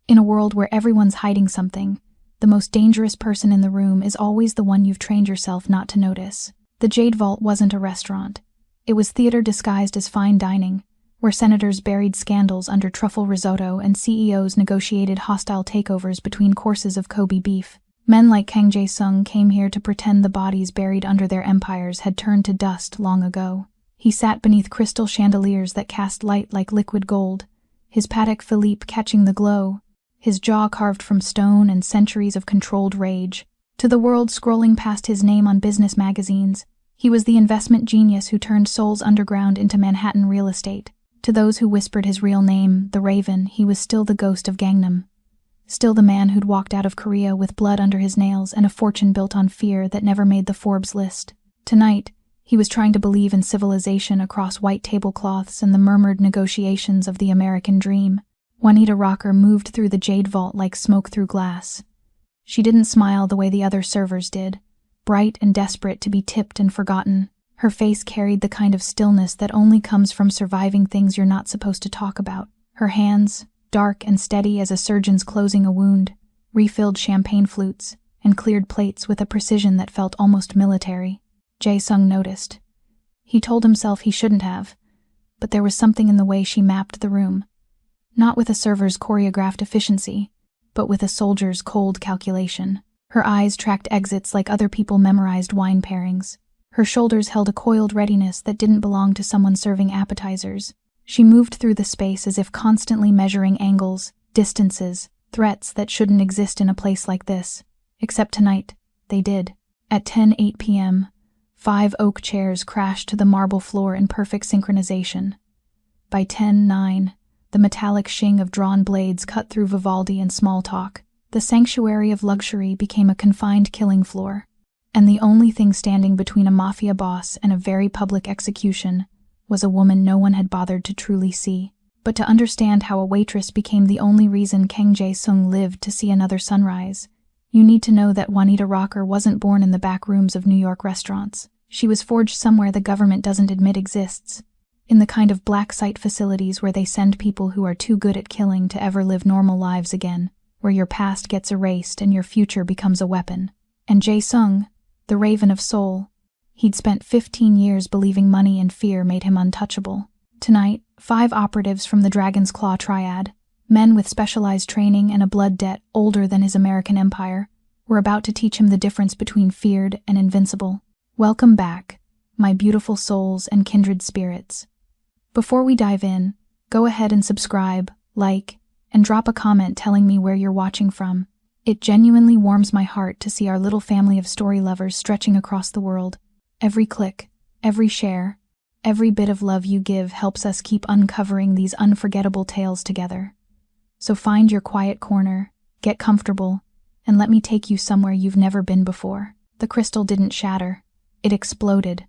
In a world where everyone's hiding something, the most dangerous person in the room is always the one you've trained yourself not to notice. The Jade Vault wasn't a restaurant. It was theater disguised as fine dining, where senators buried scandals under truffle risotto and CEOs negotiated hostile takeovers between courses of Kobe beef. Men like Kang Jae-sung came here to pretend the bodies buried under their empires had turned to dust long ago. He sat beneath crystal chandeliers that cast light like liquid gold, his Patek Philippe catching the glow, his jaw carved from stone and centuries of controlled rage. To the world scrolling past his name on business magazines, he was the investment genius who turned Seoul's underground into Manhattan real estate. To those who whispered his real name, the Raven, he was still the ghost of Gangnam. Still the man who'd walked out of Korea with blood under his nails and a fortune built on fear that never made the Forbes list. Tonight, he was trying to believe in civilization across white tablecloths and the murmured negotiations of the American dream. Juanita Rocker moved through the Jade Vault like smoke through glass. She didn't smile the way the other servers did, bright and desperate to be tipped and forgotten. Her face carried the kind of stillness that only comes from surviving things you're not supposed to talk about. Her hands, dark and steady as a surgeon's closing a wound, refilled champagne flutes and cleared plates with a precision that felt almost military. Jae-sung noticed. He told himself he shouldn't have, but there was something in the way she mapped the room. Not with a server's choreographed efficiency, but with a soldier's cold calculation. Her eyes tracked exits like other people memorized wine pairings. Her shoulders held a coiled readiness that didn't belong to someone serving appetizers. She moved through the space as if constantly measuring angles, distances, threats that shouldn't exist in a place like this. Except tonight, they did. At 10:08 p.m., 5 oak chairs crashed to the marble floor in perfect synchronization. By 10:09, the metallic shing of drawn blades cut through Vivaldi and small talk. The sanctuary of luxury became a confined killing floor, and the only thing standing between a mafia boss and a very public execution was a woman no one had bothered to truly see. But to understand how a waitress became the only reason Kang Jae-sung lived to see another sunrise, you need to know that Juanita Rocker wasn't born in the back rooms of New York restaurants. She was forged somewhere the government doesn't admit exists, in the kind of black site facilities where they send people who are too good at killing to ever live normal lives again, where your past gets erased and your future becomes a weapon. And Jae-sung, the Raven of Seoul, he'd spent 15 years believing money and fear made him untouchable. Tonight, 5 operatives from the Dragon's Claw Triad, men with specialized training and a blood debt older than his American empire, were about to teach him the difference between feared and invincible. Welcome back, my beautiful souls and kindred spirits. Before we dive in, go ahead and subscribe, like, and drop a comment telling me where you're watching from. It genuinely warms my heart to see our little family of story lovers stretching across the world. Every click, every share, every bit of love you give helps us keep uncovering these unforgettable tales together. So find your quiet corner, get comfortable, and let me take you somewhere you've never been before. The crystal didn't shatter. It exploded.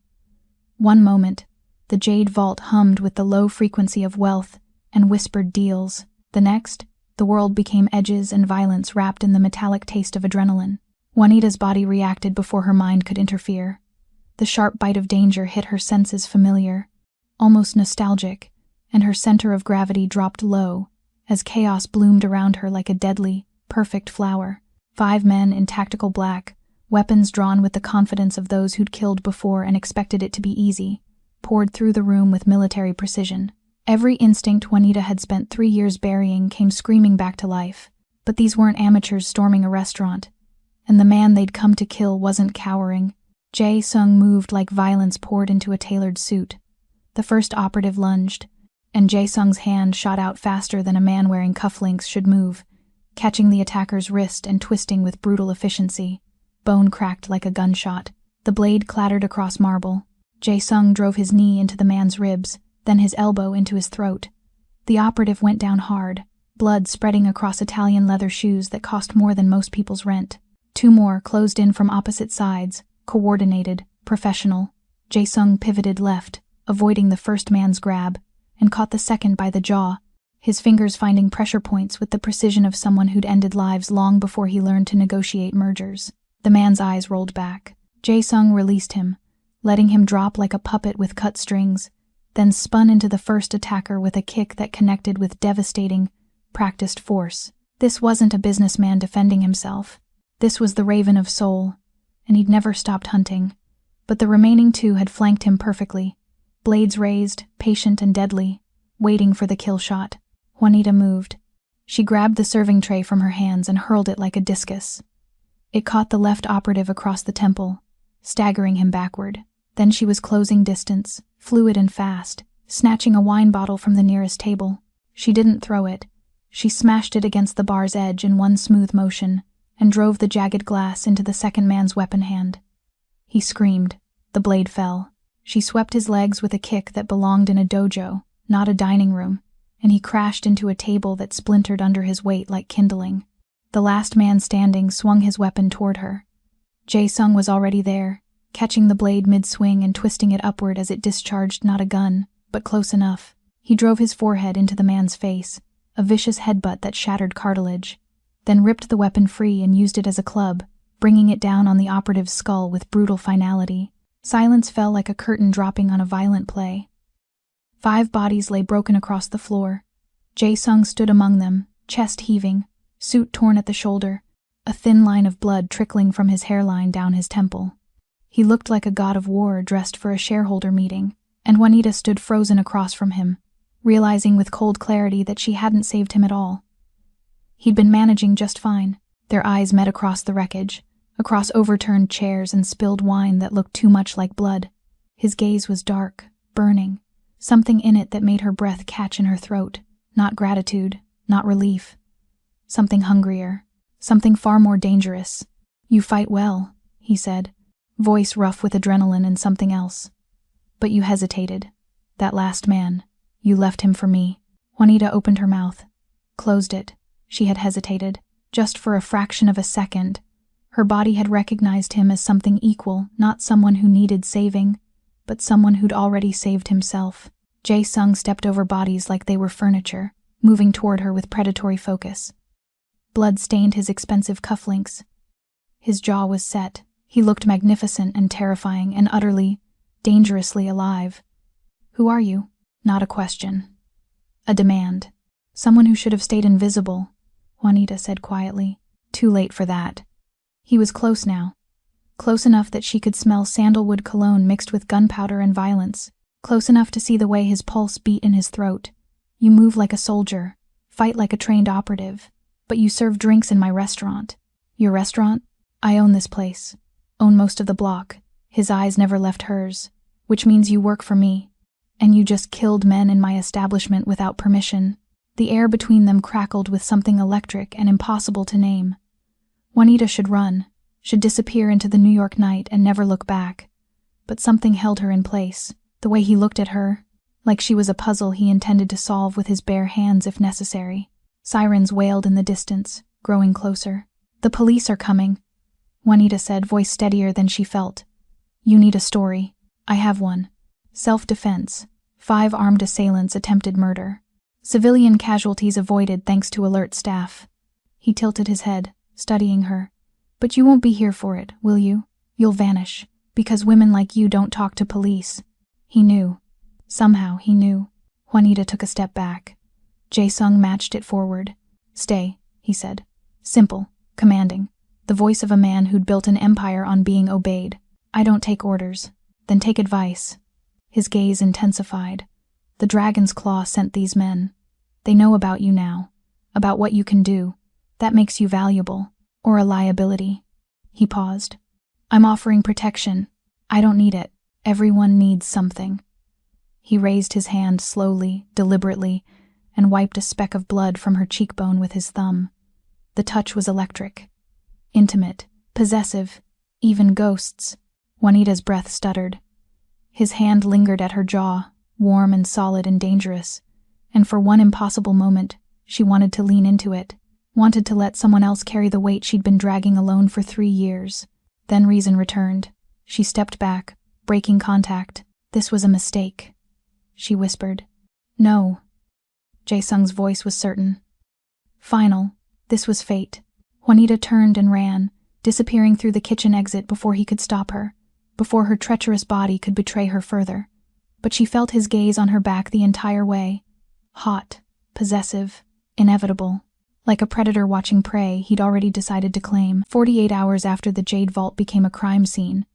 One moment, the Jade Vault hummed with the low frequency of wealth and whispered deals. The next, the world became edges and violence wrapped in the metallic taste of adrenaline. Juanita's body reacted before her mind could interfere. The sharp bite of danger hit her senses familiar, almost nostalgic, and her center of gravity dropped low as chaos bloomed around her like a deadly, perfect flower. 5 men in tactical black, weapons drawn with the confidence of those who'd killed before and expected it to be easy, poured through the room with military precision. Every instinct Juanita had spent 3 years burying came screaming back to life. But these weren't amateurs storming a restaurant, and the man they'd come to kill wasn't cowering. Jae-sung moved like violence poured into a tailored suit. The first operative lunged, and Jae-sung's hand shot out faster than a man wearing cufflinks should move, catching the attacker's wrist and twisting with brutal efficiency. Bone cracked like a gunshot. The blade clattered across marble. Jae-sung drove his knee into the man's ribs, then his elbow into his throat. The operative went down hard, blood spreading across Italian leather shoes that cost more than most people's rent. 2 more closed in from opposite sides, coordinated, professional. Jae-sung pivoted left, avoiding the first man's grab, and caught the second by the jaw, his fingers finding pressure points with the precision of someone who'd ended lives long before he learned to negotiate mergers. The man's eyes rolled back. Jae-sung released him, letting him drop like a puppet with cut strings, then spun into the first attacker with a kick that connected with devastating, practiced force. This wasn't a businessman defending himself. This was the Raven of Soul, and he'd never stopped hunting. But the remaining two had flanked him perfectly, blades raised, patient and deadly, waiting for the kill shot. Juanita moved. She grabbed the serving tray from her hands and hurled it like a discus. It caught the left operative across the temple, staggering him backward. Then she was closing distance, fluid and fast, snatching a wine bottle from the nearest table. She didn't throw it. She smashed it against the bar's edge in one smooth motion and drove the jagged glass into the second man's weapon hand. He screamed. The blade fell. She swept his legs with a kick that belonged in a dojo, not a dining room, and he crashed into a table that splintered under his weight like kindling. The last man standing swung his weapon toward her. Jae-sung was already there, catching the blade mid-swing and twisting it upward as it discharged not a gun, but close enough. He drove his forehead into the man's face, a vicious headbutt that shattered cartilage, then ripped the weapon free and used it as a club, bringing it down on the operative's skull with brutal finality. Silence fell like a curtain dropping on a violent play. 5 bodies lay broken across the floor. Jae-sung stood among them, chest heaving, suit torn at the shoulder, a thin line of blood trickling from his hairline down his temple. He looked like a god of war dressed for a shareholder meeting, and Juanita stood frozen across from him, realizing with cold clarity that she hadn't saved him at all. He'd been managing just fine. Their eyes met across the wreckage, across overturned chairs and spilled wine that looked too much like blood. His gaze was dark, burning, something in it that made her breath catch in her throat. Not gratitude, not relief. Something hungrier, something far more dangerous. "You fight well," he said, voice rough with adrenaline and something else. "But you hesitated. That last man, you left him for me." Juanita opened her mouth, closed it. She had hesitated, just for a fraction of a second. Her body had recognized him as something equal, not someone who needed saving, but someone who'd already saved himself. Jae-sung stepped over bodies like they were furniture, moving toward her with predatory focus. Blood stained his expensive cufflinks. His jaw was set. He looked magnificent and terrifying and utterly, dangerously alive. "Who are you?" Not a question. A demand. "Someone who should have stayed invisible," Juanita said quietly. Too late for that. He was close now. Close enough that she could smell sandalwood cologne mixed with gunpowder and violence. Close enough to see the way his pulse beat in his throat. "You move like a soldier, fight like a trained operative, but you serve drinks in my restaurant." "Your restaurant?" "I own this place. Own most of the block." His eyes never left hers. "Which means you work for me. And you just killed men in my establishment without permission." The air between them crackled with something electric and impossible to name. Juanita should run, should disappear into the New York night and never look back. But something held her in place. The way he looked at her, like she was a puzzle he intended to solve with his bare hands if necessary. Sirens wailed in the distance, growing closer. "The police are coming," Juanita said, voice steadier than she felt. "You need a story." "I have one. Self-defense. 5 armed assailants attempted murder. Civilian casualties avoided thanks to alert staff." He tilted his head, studying her. "But you won't be here for it, will you? You'll vanish, because women like you don't talk to police." He knew. Somehow he knew. Juanita took a step back. Jae-sung matched it forward. "Stay," he said. Simple, commanding. The voice of a man who'd built an empire on being obeyed. "I don't take orders." "Then take advice." His gaze intensified. "The dragon's claw sent these men. They know about you now, about what you can do. That makes you valuable, or a liability." He paused. "I'm offering protection. I don't need it. Everyone needs something." He raised his hand slowly, deliberately, and wiped a speck of blood from her cheekbone with his thumb. The touch was electric. Intimate, possessive, even ghosts. Juanita's breath stuttered. His hand lingered at her jaw, warm and solid and dangerous, and for one impossible moment, she wanted to lean into it, wanted to let someone else carry the weight she'd been dragging alone for 3 years. Then reason returned. She stepped back, breaking contact. "This was a mistake," she whispered. "No." Jae-sung's voice was certain. Final. This was fate. Juanita turned and ran, disappearing through the kitchen exit before he could stop her, before her treacherous body could betray her further. But she felt his gaze on her back the entire way. Hot, possessive, inevitable. Like a predator watching prey, he'd already decided to claim. 48 hours after the Jade Vault became a crime scene,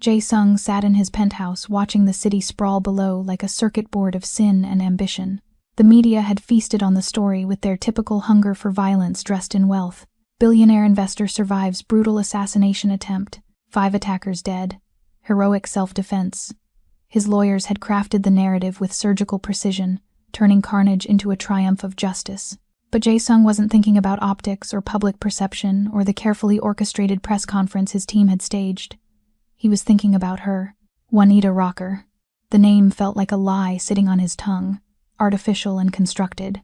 Jae-sung sat in his penthouse watching the city sprawl below like a circuit board of sin and ambition. The media had feasted on the story with their typical hunger for violence dressed in wealth. Billionaire investor survives brutal assassination attempt. 5 attackers dead. Heroic self-defense. His lawyers had crafted the narrative with surgical precision, turning carnage into a triumph of justice. But Jae-sung wasn't thinking about optics or public perception or the carefully orchestrated press conference his team had staged. He was thinking about her, Juanita Rocker. The name felt like a lie sitting on his tongue, artificial and constructed.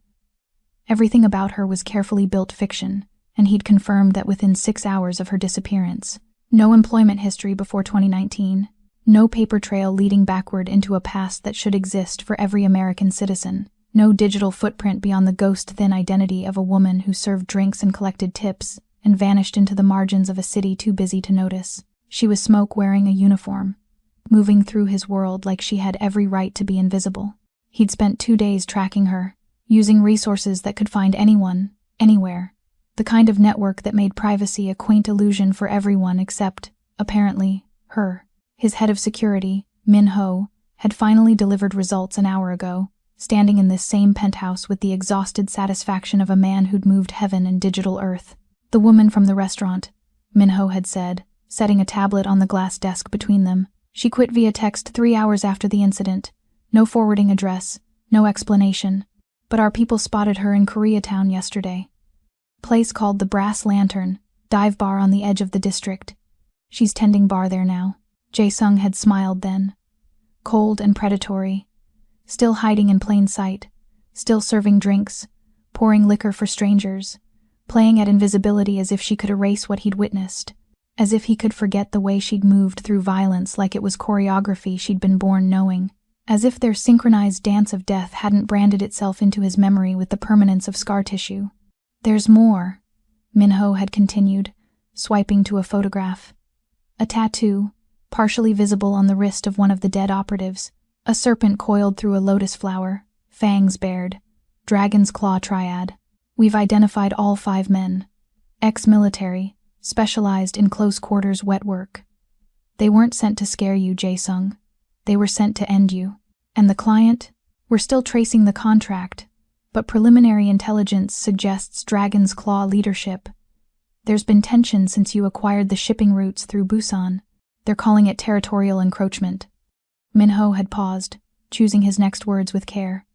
Everything about her was carefully built fiction, and he'd confirmed that within 6 hours of her disappearance. No employment history before 2019, no paper trail leading backward into a past that should exist for every American citizen, no digital footprint beyond the ghost-thin identity of a woman who served drinks and collected tips and vanished into the margins of a city too busy to notice. She was smoke wearing a uniform, moving through his world like she had every right to be invisible. He'd spent 2 days tracking her, using resources that could find anyone, anywhere. The kind of network that made privacy a quaint illusion for everyone except, apparently, her. His head of security, Min Ho, had finally delivered results an hour ago, standing in this same penthouse with the exhausted satisfaction of a man who'd moved heaven and digital earth. The woman from the restaurant, Min Ho had said, setting a tablet on the glass desk between them. She quit via text 3 hours after the incident. No forwarding address, no explanation. But our people spotted her in Koreatown yesterday. Place called the Brass Lantern, dive bar on the edge of the district. She's tending bar there now. Jae-sung had smiled then. Cold and predatory. Still hiding in plain sight. Still serving drinks. Pouring liquor for strangers. Playing at invisibility as if she could erase what he'd witnessed. As if he could forget the way she'd moved through violence like it was choreography she'd been born knowing. As if their synchronized dance of death hadn't branded itself into his memory with the permanence of scar tissue. There's more, Min Ho had continued, swiping to a photograph. A tattoo, partially visible on the wrist of one of the dead operatives. A serpent coiled through a lotus flower, fangs bared. Dragon's claw triad. We've identified all 5 men. Ex-military, specialized in close-quarters wet work. They weren't sent to scare you, Jae-sung. They were sent to end you. And the client? We're still tracing the contract, but preliminary intelligence suggests Dragon's Claw leadership. There's been tension since you acquired the shipping routes through Busan. They're calling it territorial encroachment. Min Ho had paused, choosing his next words with care.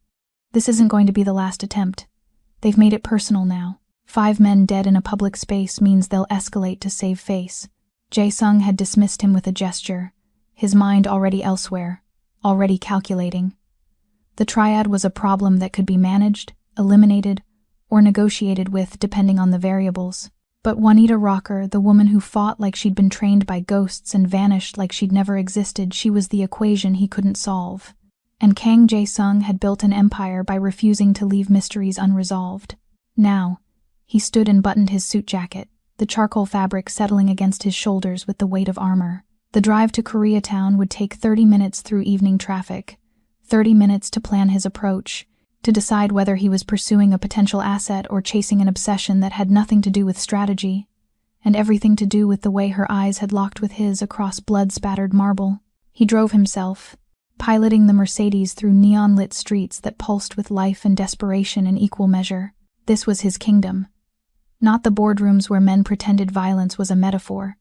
This isn't going to be the last attempt. They've made it personal now. 5 men dead in a public space means they'll escalate to save face. Jae-sung had dismissed him with a gesture, his mind already elsewhere, already calculating. The triad was a problem that could be managed, eliminated, or negotiated with depending on the variables. But Juanita Rocker, the woman who fought like she'd been trained by ghosts and vanished like she'd never existed, she was the equation he couldn't solve. And Kang Jae-sung had built an empire by refusing to leave mysteries unresolved. Now, he stood and buttoned his suit jacket, the charcoal fabric settling against his shoulders with the weight of armor. The drive to Koreatown would take 30 minutes through evening traffic, 30 minutes to plan his approach, to decide whether he was pursuing a potential asset or chasing an obsession that had nothing to do with strategy, and everything to do with the way her eyes had locked with his across blood-spattered marble. He drove himself, piloting the Mercedes through neon-lit streets that pulsed with life and desperation in equal measure. This was his kingdom. Not the boardrooms where men pretended violence was a metaphor,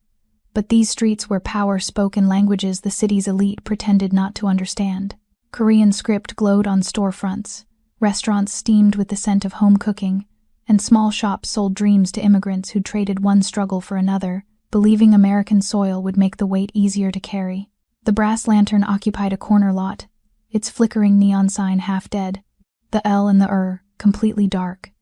but these streets where power spoke in languages the city's elite pretended not to understand. Korean script glowed on storefronts, restaurants steamed with the scent of home cooking, and small shops sold dreams to immigrants who traded one struggle for another, believing American soil would make the weight easier to carry. The Brass Lantern occupied a corner lot, its flickering neon sign half dead, the L and the completely dark.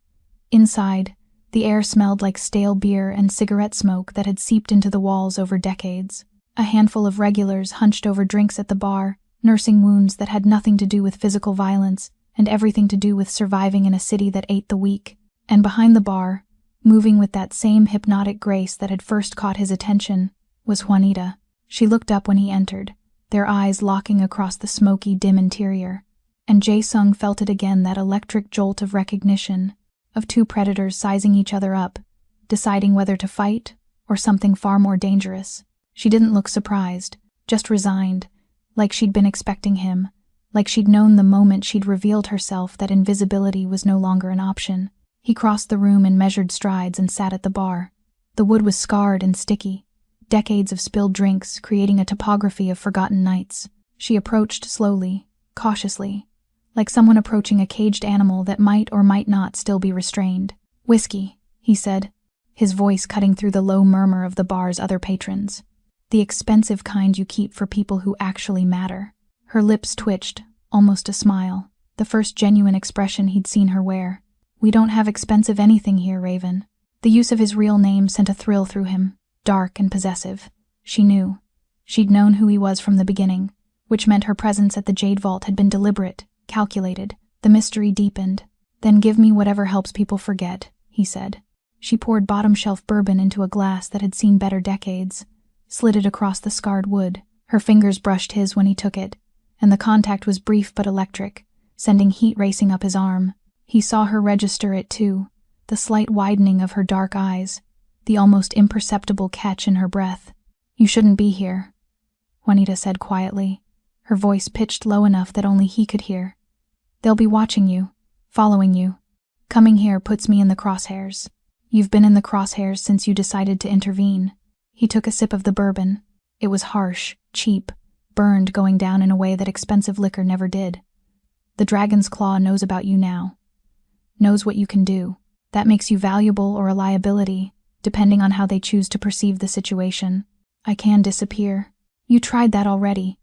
Inside, the air smelled like stale beer and cigarette smoke that had seeped into the walls over decades. A handful of regulars hunched over drinks at the bar, nursing wounds that had nothing to do with physical violence and everything to do with surviving in a city that ate the weak. And behind the bar, moving with that same hypnotic grace that had first caught his attention, was Juanita. She looked up when he entered, their eyes locking across the smoky, dim interior. And Jae-sung felt it again, that electric jolt of recognition. of two predators sizing each other up, deciding whether to fight or something far more dangerous. She didn't look surprised, just resigned, like she'd been expecting him, like she'd known the moment she'd revealed herself that invisibility was no longer an option. He crossed the room in measured strides and sat at the bar. The wood was scarred and sticky, decades of spilled drinks creating a topography of forgotten nights. She approached slowly, cautiously, like someone approaching a caged animal that might or might not still be restrained. "Whiskey," he said, his voice cutting through the low murmur of the bar's other patrons. "The expensive kind you keep for people who actually matter." Her lips twitched, almost a smile, the first genuine expression he'd seen her wear. "We don't have expensive anything here, Raven." The use of his real name sent a thrill through him, dark and possessive. She knew. She'd known who he was from the beginning, which meant her presence at the Jade Vault had been deliberate, calculated. The mystery deepened. "Then give me whatever helps people forget," he said. She poured bottom-shelf bourbon into a glass that had seen better decades, slid it across the scarred wood. Her fingers brushed his when he took it, and the contact was brief but electric, sending heat racing up his arm. He saw her register it too, the slight widening of her dark eyes, the almost imperceptible catch in her breath. "You shouldn't be here," Juanita said quietly, her voice pitched low enough that only he could hear. "They'll be watching you, following you. Coming here puts me in the crosshairs. You've been in the crosshairs since you decided to intervene." He took a sip of the bourbon. It was harsh, cheap, burned, going down in a way that expensive liquor never did. "The Dragon's Claw knows about you now. Knows what you can do. That makes you valuable or a liability, depending on how they choose to perceive the situation. I can disappear. You tried that already.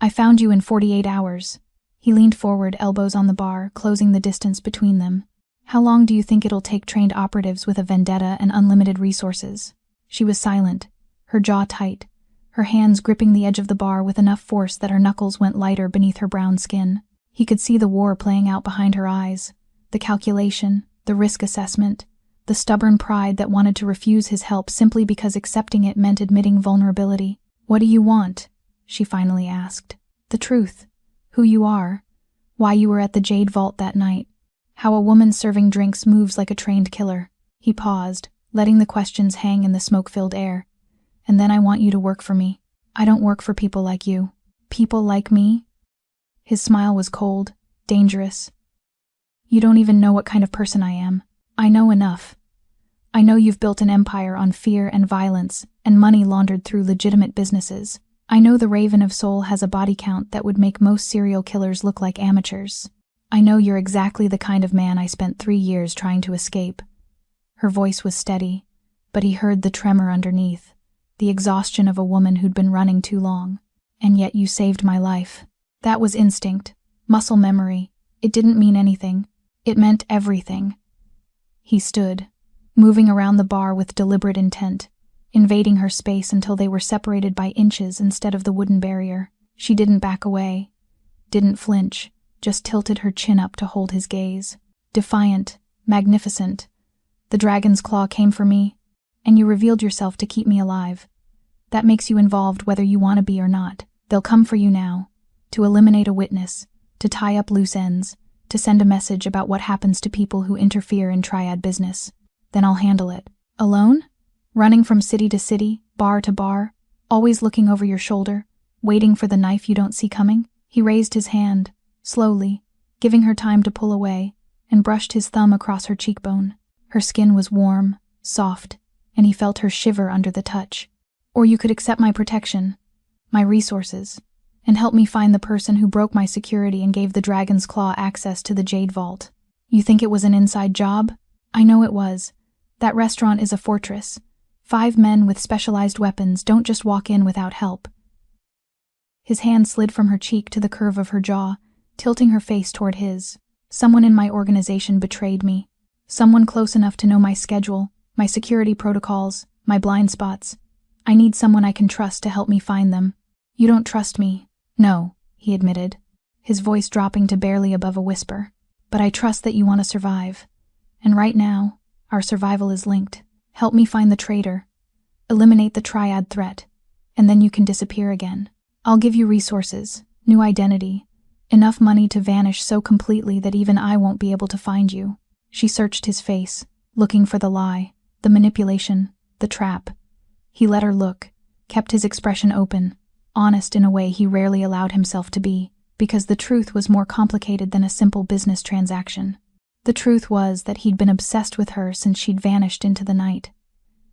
I found you in 48 hours. He leaned forward, elbows on the bar, closing the distance between them. "How long do you think it'll take trained operatives with a vendetta and unlimited resources?" She was silent, her jaw tight, her hands gripping the edge of the bar with enough force that her knuckles went lighter beneath her brown skin. He could see the war playing out behind her eyes, the calculation, the risk assessment, the stubborn pride that wanted to refuse his help simply because accepting it meant admitting vulnerability. "What do you want?" she finally asked. "The truth. Who you are. Why you were at the Jade Vault that night. How a woman serving drinks moves like a trained killer." He paused, letting the questions hang in the smoke-filled air. "And then I want you to work for me. I don't work for people like you." "People like me?" His smile was cold, dangerous. "You don't even know what kind of person I am. I know enough. I know you've built an empire on fear and violence, and money laundered through legitimate businesses. I know the Raven of Soul has a body count that would make most serial killers look like amateurs. I know you're exactly the kind of man I spent 3 years trying to escape." Her voice was steady, but he heard the tremor underneath, the exhaustion of a woman who'd been running too long. "And yet you saved my life." That was instinct, muscle memory. It didn't mean anything. It meant everything. He stood, moving around the bar with deliberate intent, invading her space until they were separated by inches instead of the wooden barrier. She didn't back away, didn't flinch, just tilted her chin up to hold his gaze. Defiant, magnificent. "The Dragon's Claw came for me, and you revealed yourself to keep me alive. That makes you involved whether you want to be or not. They'll come for you now, to eliminate a witness, to tie up loose ends, to send a message about what happens to people who interfere in triad business. Then I'll handle it. Alone? Running from city to city, bar to bar, always looking over your shoulder, waiting for the knife you don't see coming?" He raised his hand, slowly, giving her time to pull away, and brushed his thumb across her cheekbone. Her skin was warm, soft, and he felt her shiver under the touch. "Or you could accept my protection, my resources, and help me find the person who broke my security and gave the Dragon's Claw access to the Jade Vault. You think it was an inside job? I know it was. That restaurant is a fortress. 5 men with specialized weapons don't just walk in without help." His hand slid from her cheek to the curve of her jaw, tilting her face toward his. "Someone in my organization betrayed me. Someone close enough to know my schedule, my security protocols, my blind spots. I need someone I can trust to help me find them." "You don't trust me." "No," he admitted, his voice dropping to barely above a whisper. "But I trust that you want to survive. And right now, our survival is linked. Help me find the traitor. Eliminate the triad threat. And then you can disappear again. I'll give you resources, new identity, enough money to vanish so completely that even I won't be able to find you." She searched his face, looking for the lie, the manipulation, the trap. He let her look, kept his expression open, honest in a way he rarely allowed himself to be, because the truth was more complicated than a simple business transaction. The truth was that he'd been obsessed with her since she'd vanished into the night,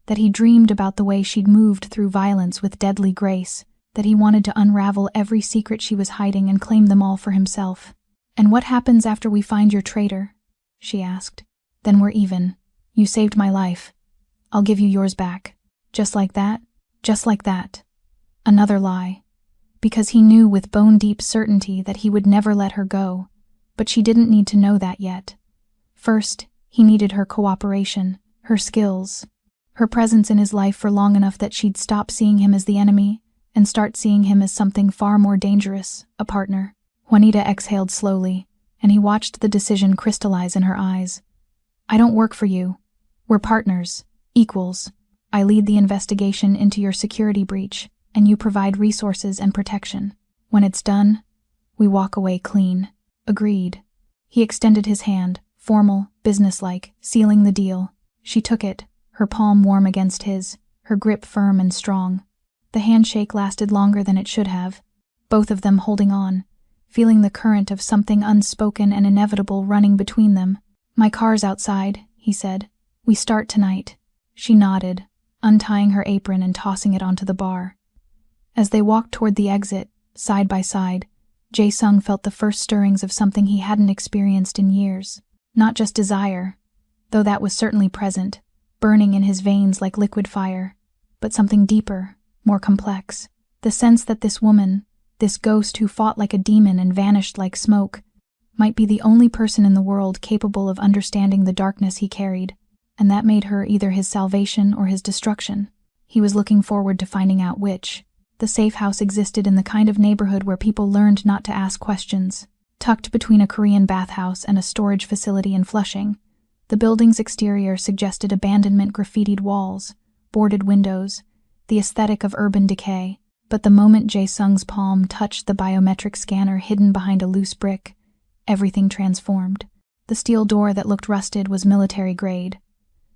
that he dreamed about the way she'd moved through violence with deadly grace, that he wanted to unravel every secret she was hiding and claim them all for himself. "And what happens after we find your traitor?" she asked. "Then we're even. You saved my life. I'll give you yours back." Just like that? Just like that. Another lie. Because he knew with bone-deep certainty that he would never let her go, but she didn't need to know that yet. First, he needed her cooperation, her skills, her presence in his life for long enough that she'd stop seeing him as the enemy and start seeing him as something far more dangerous, a partner. Juanita exhaled slowly, and he watched the decision crystallize in her eyes. "I don't work for you. We're partners, equals. I lead the investigation into your security breach, and you provide resources and protection. When it's done, we walk away clean." "Agreed." He extended his hand, formal, businesslike, sealing the deal. She took it, her palm warm against his, her grip firm and strong. The handshake lasted longer than it should have, both of them holding on, feeling the current of something unspoken and inevitable running between them. "My car's outside," he said. "We start tonight." She nodded, untying her apron and tossing it onto the bar. As they walked toward the exit, side by side, Jae-sung felt the first stirrings of something he hadn't experienced in years. Not just desire, though that was certainly present, burning in his veins like liquid fire, but something deeper, more complex. The sense that this woman, this ghost who fought like a demon and vanished like smoke, might be the only person in the world capable of understanding the darkness he carried, and that made her either his salvation or his destruction. He was looking forward to finding out which. The safe house existed in the kind of neighborhood where people learned not to ask questions. Tucked between a Korean bathhouse and a storage facility in Flushing, the building's exterior suggested abandonment, graffitied walls, boarded windows, the aesthetic of urban decay. But the moment Jae-sung's palm touched the biometric scanner hidden behind a loose brick, everything transformed. The steel door that looked rusted was military grade.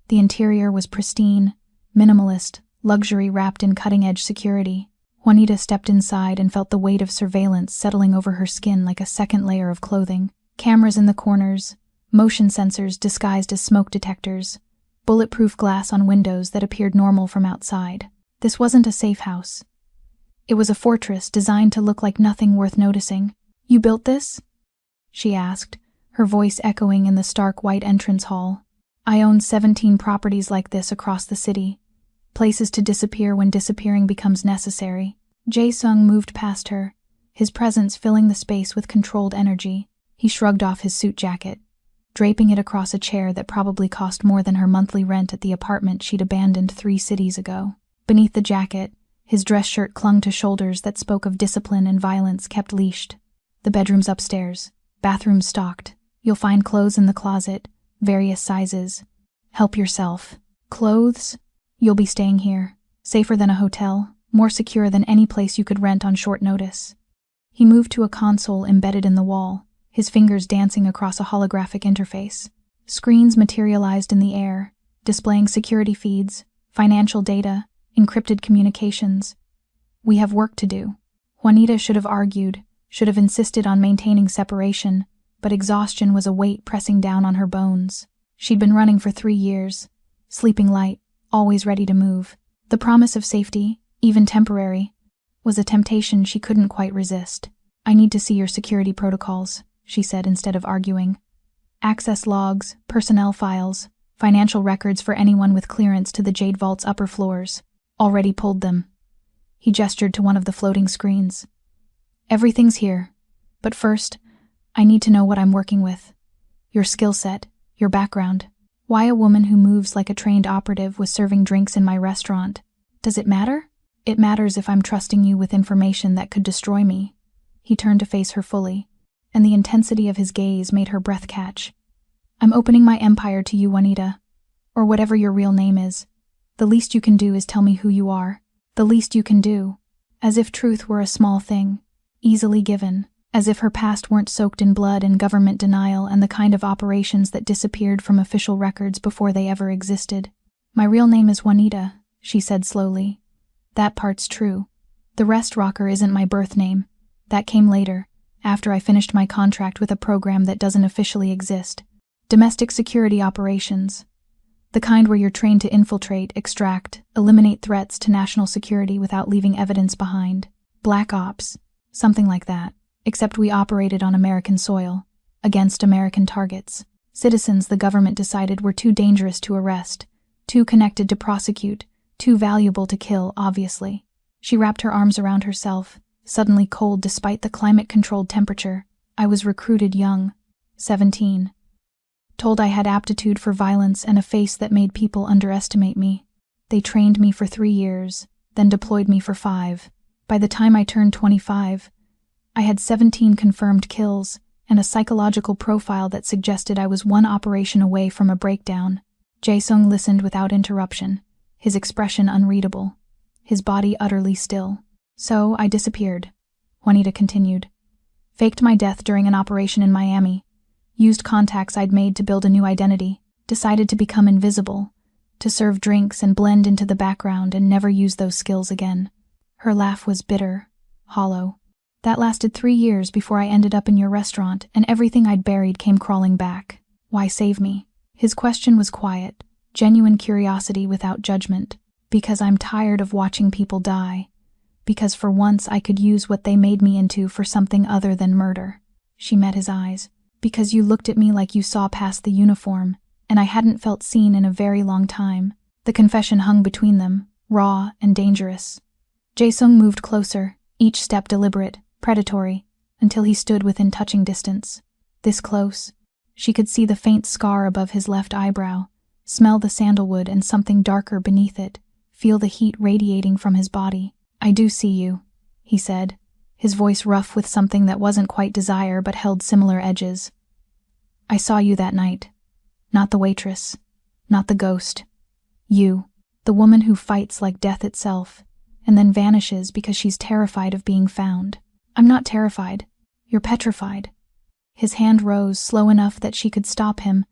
The interior was pristine, minimalist, luxury wrapped in cutting-edge security. Juanita stepped inside and felt the weight of surveillance settling over her skin like a second layer of clothing. Cameras in the corners, motion sensors disguised as smoke detectors, bulletproof glass on windows that appeared normal from outside. This wasn't a safe house. It was a fortress designed to look like nothing worth noticing. "You built this?" she asked, her voice echoing in the stark white entrance hall. "I own 17 properties like this across the city. Places to disappear when disappearing becomes necessary." Jae-sung moved past her, his presence filling the space with controlled energy. He shrugged off his suit jacket, draping it across a chair that probably cost more than her monthly rent at the apartment she'd abandoned 3 cities ago. Beneath the jacket, his dress shirt clung to shoulders that spoke of discipline and violence kept leashed. "The bedroom's upstairs. Bathroom's stocked. You'll find clothes in the closet, various sizes. Help yourself. Clothes? You'll be staying here. Safer than a hotel, more secure than any place you could rent on short notice." He moved to a console embedded in the wall, his fingers dancing across a holographic interface. Screens materialized in the air, displaying security feeds, financial data, encrypted communications. "We have work to do." Juanita should have argued, should have insisted on maintaining separation, but exhaustion was a weight pressing down on her bones. She'd been running for 3 years, sleeping light, always ready to move. The promise of safety, even temporary, was a temptation she couldn't quite resist. "I need to see your security protocols," she said instead of arguing. "Access logs, personnel files, financial records for anyone with clearance to the Jade Vault's upper floors. Already pulled them." He gestured to one of the floating screens. "Everything's here. But first, I need to know what I'm working with. Your skill set, your background. Why a woman who moves like a trained operative was serving drinks in my restaurant? Does it matter?" "It matters if I'm trusting you with information that could destroy me." He turned to face her fully, and the intensity of his gaze made her breath catch. "I'm opening my empire to you, Juanita. Or whatever your real name is. The least you can do is tell me who you are. The least you can do." As if truth were a small thing, easily given. as if her past weren't soaked in blood and government denial and the kind of operations that disappeared from official records before they ever existed. "My real name is Juanita," she said slowly. "That part's true. The rest, Rocker, isn't my birth name. That came later, after I finished my contract with a program that doesn't officially exist. Domestic security operations. The kind where you're trained to infiltrate, extract, eliminate threats to national security without leaving evidence behind. Black Ops. Something like that. Except we operated on American soil, against American targets. Citizens the government decided were too dangerous to arrest, too connected to prosecute, too valuable to kill, obviously." She wrapped her arms around herself, suddenly cold despite the climate-controlled temperature. "I was recruited young, 17. Told I had aptitude for violence and a face that made people underestimate me. They trained me for 3 years, then deployed me for 5. By the time I turned 25, I had 17 confirmed kills and a psychological profile that suggested I was one operation away from a breakdown." Jae-sung listened without interruption, his expression unreadable, his body utterly still. "So I disappeared," Juanita continued. "Faked my death during an operation in Miami. Used contacts I'd made to build a new identity. Decided to become invisible, to serve drinks and blend into the background and never use those skills again." Her laugh was bitter, hollow. "That lasted 3 years before I ended up in your restaurant, and everything I'd buried came crawling back. Why save me?" His question was quiet, genuine curiosity without judgment. "Because I'm tired of watching people die. Because for once I could use what they made me into for something other than murder." She met his eyes. "Because you looked at me like you saw past the uniform, and I hadn't felt seen in a very long time." The confession hung between them, raw and dangerous. Jae-sung moved closer, each step deliberate, predatory, until he stood within touching distance. This close, she could see the faint scar above his left eyebrow, smell the sandalwood and something darker beneath it, feel the heat radiating from his body. "I do see you," he said, his voice rough with something that wasn't quite desire but held similar edges. "I saw you that night. Not the waitress. Not the ghost. You, the woman who fights like death itself, and then vanishes because she's terrified of being found." "I'm not terrified. You're petrified." His hand rose slow enough that she could stop him,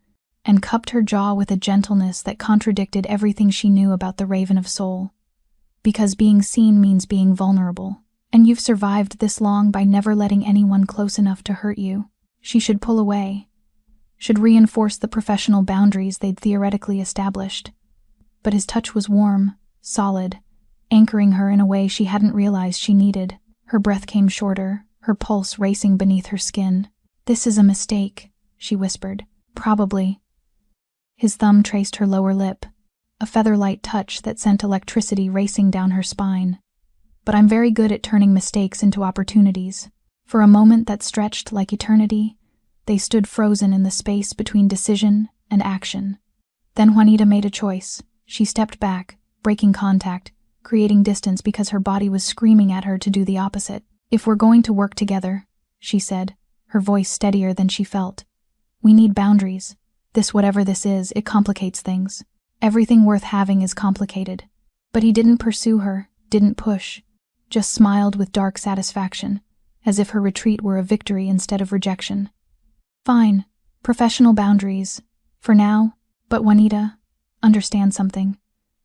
and cupped her jaw with a gentleness that contradicted everything she knew about the Raven of Soul. "Because being seen means being vulnerable, and you've survived this long by never letting anyone close enough to hurt you. She should pull away, should reinforce the professional boundaries they'd theoretically established." But his touch was warm, solid, anchoring her in a way she hadn't realized she needed. Her breath came shorter, her pulse racing beneath her skin. "This is a mistake," she whispered. "Probably." His thumb traced her lower lip, a feather-light touch that sent electricity racing down her spine. "But I'm very good at turning mistakes into opportunities." For a moment that stretched like eternity, they stood frozen in the space between decision and action. Then Juanita made a choice. She stepped back, breaking contact, creating distance because her body was screaming at her to do the opposite. "If we're going to work together," she said, her voice steadier than she felt, "we need boundaries. This, whatever this is, it complicates things. Everything worth having is complicated." But he didn't pursue her, didn't push, just smiled with dark satisfaction, as if her retreat were a victory instead of rejection. "Fine, professional boundaries, for now, but Juanita, understand something."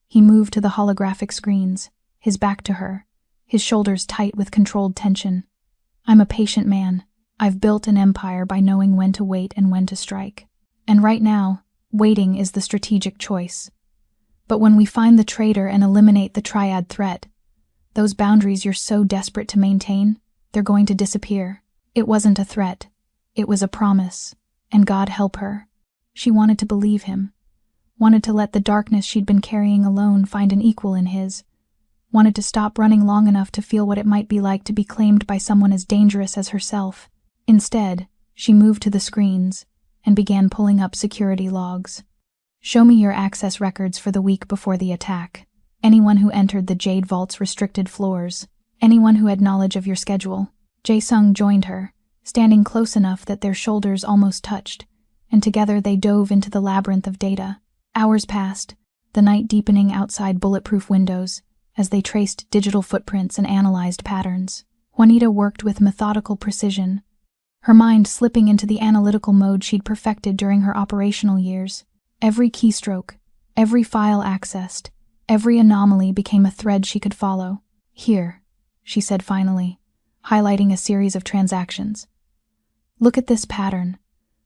He moved to the holographic screens, his back to her, his shoulders tight with controlled tension. "I'm a patient man. I've built an empire by knowing when to wait and when to strike. And right now, waiting is the strategic choice. But when we find the traitor and eliminate the triad threat, those boundaries you're so desperate to maintain, they're going to disappear." It wasn't a threat. It was a promise. And God help her. She wanted to believe him. Wanted to let the darkness she'd been carrying alone find an equal in his. Wanted to stop running long enough to feel what it might be like to be claimed by someone as dangerous as herself. Instead, she moved to the screens and began pulling up security logs. "Show me your access records for the week before the attack. Anyone who entered the Jade Vault's restricted floors. Anyone who had knowledge of your schedule." Jae-sung joined her, standing close enough that their shoulders almost touched, and together they dove into the labyrinth of data. Hours passed, the night deepening outside bulletproof windows, as they traced digital footprints and analyzed patterns. Juanita worked with methodical precision, her mind slipping into the analytical mode she'd perfected during her operational years. Every keystroke, every file accessed, every anomaly became a thread she could follow. "Here," she said finally, highlighting a series of transactions. "Look at this pattern.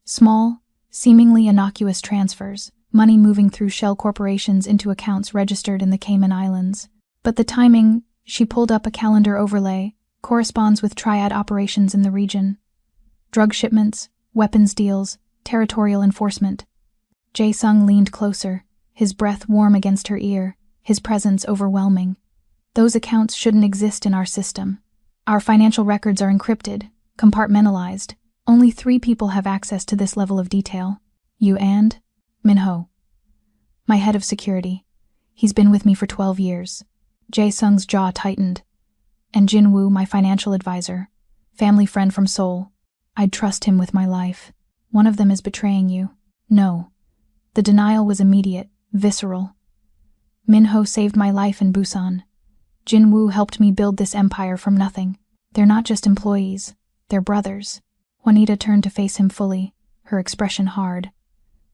Small, seemingly innocuous transfers, money moving through shell corporations into accounts registered in the Cayman Islands. But the timing," she pulled up a calendar overlay, "corresponds with triad operations in the region. Drug shipments, weapons deals, territorial enforcement." Jae-sung leaned closer, his breath warm against her ear, his presence overwhelming. "Those accounts shouldn't exist in our system. Our financial records are encrypted, compartmentalized. Only 3 people have access to this level of detail. You and Minho. My head of security. He's been with me for 12 years. Jae-sung's jaw tightened. And Jin-woo, my financial advisor, family friend from Seoul. I'd trust him with my life. One of them is betraying you." "No." The denial was immediate, visceral. "Minho saved my life in Busan. Jin-woo helped me build this empire from nothing. They're not just employees, they're brothers." Juanita turned to face him fully, her expression hard.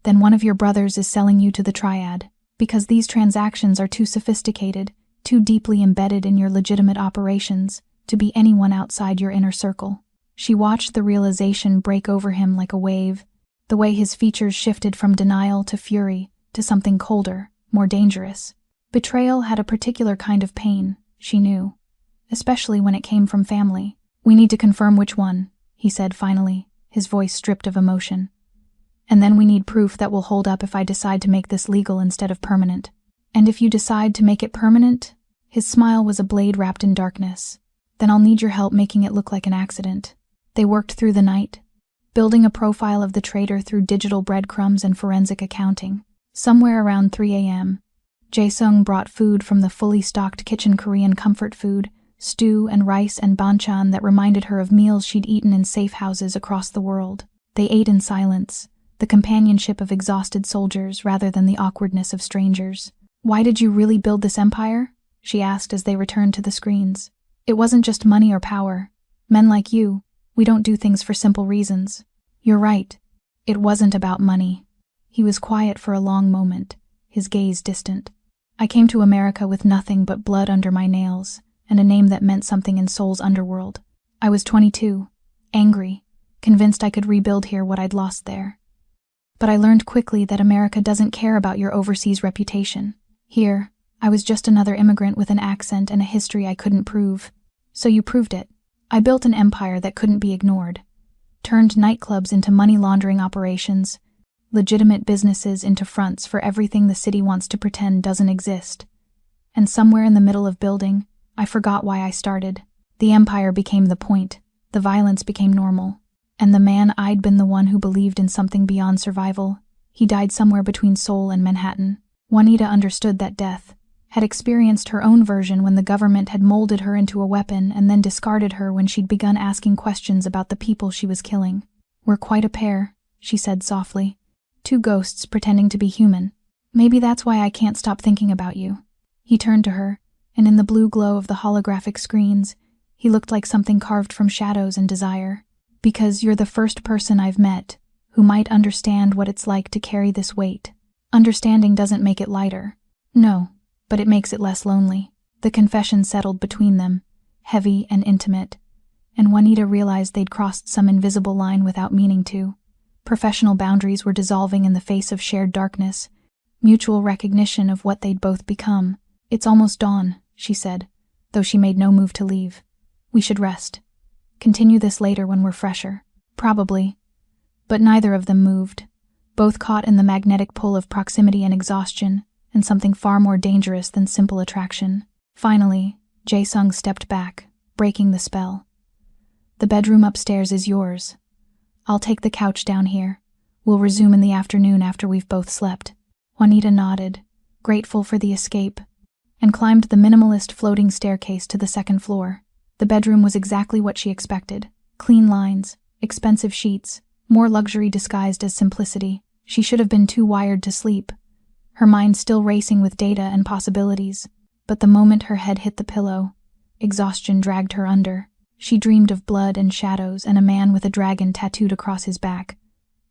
"Then one of your brothers is selling you to the triad, because these transactions are too sophisticated, too deeply embedded in your legitimate operations, to be anyone outside your inner circle." She watched the realization break over him like a wave, the way his features shifted from denial to fury, to something colder, more dangerous. Betrayal had a particular kind of pain, she knew, especially when it came from family. "We need to confirm which one," he said finally, his voice stripped of emotion. "And then we need proof that will hold up if I decide to make this legal instead of permanent." "And if you decide to make it permanent?" His smile was a blade wrapped in darkness. "Then I'll need your help making it look like an accident." They worked through the night, building a profile of the traitor through digital breadcrumbs and forensic accounting. Somewhere around 3 a.m., Jae-sung brought food from the fully stocked kitchen, Korean comfort food, stew and rice and banchan that reminded her of meals she'd eaten in safe houses across the world. They ate in silence, the companionship of exhausted soldiers rather than the awkwardness of strangers. "Why did you really build this empire?" she asked as they returned to the screens. "It wasn't just money or power. Men like you, we don't do things for simple reasons." "You're right. It wasn't about money." He was quiet for a long moment, his gaze distant. "I came to America with nothing but blood under my nails, and a name that meant something in Seoul's underworld. I was 22, angry, convinced I could rebuild here what I'd lost there. But I learned quickly that America doesn't care about your overseas reputation. Here, I was just another immigrant with an accent and a history I couldn't prove. So you proved it. I built an empire that couldn't be ignored. Turned nightclubs into money laundering operations, legitimate businesses into fronts for everything the city wants to pretend doesn't exist. And somewhere in the middle of building, I forgot why I started. The empire became the point, the violence became normal. And the man I'd been the one who believed in something beyond survival, he died somewhere between Seoul and Manhattan." Juanita understood that death, had experienced her own version when the government had molded her into a weapon and then discarded her when she'd begun asking questions about the people she was killing. "We're quite a pair," she said softly. "Two ghosts pretending to be human. Maybe that's why I can't stop thinking about you." He turned to her, and in the blue glow of the holographic screens, he looked like something carved from shadows and desire. "Because you're the first person I've met who might understand what it's like to carry this weight. Understanding doesn't make it lighter. No, but it makes it less lonely." The confession settled between them, heavy and intimate, and Juanita realized they'd crossed some invisible line without meaning to. Professional boundaries were dissolving in the face of shared darkness, mutual recognition of what they'd both become. "It's almost dawn," she said, though she made no move to leave. "We should rest. Continue this later when we're fresher." "Probably." But neither of them moved, both caught in the magnetic pull of proximity and exhaustion, and something far more dangerous than simple attraction. Finally, Jae-sung stepped back, breaking the spell. "The bedroom upstairs is yours. I'll take the couch down here. We'll resume in the afternoon after we've both slept." Juanita nodded, grateful for the escape, and climbed the minimalist floating staircase to the second floor. The bedroom was exactly what she expected. Clean lines, expensive sheets, more luxury disguised as simplicity. She should have been too wired to sleep, her mind still racing with data and possibilities. But the moment her head hit the pillow, exhaustion dragged her under. She dreamed of blood and shadows and a man with a dragon tattooed across his back,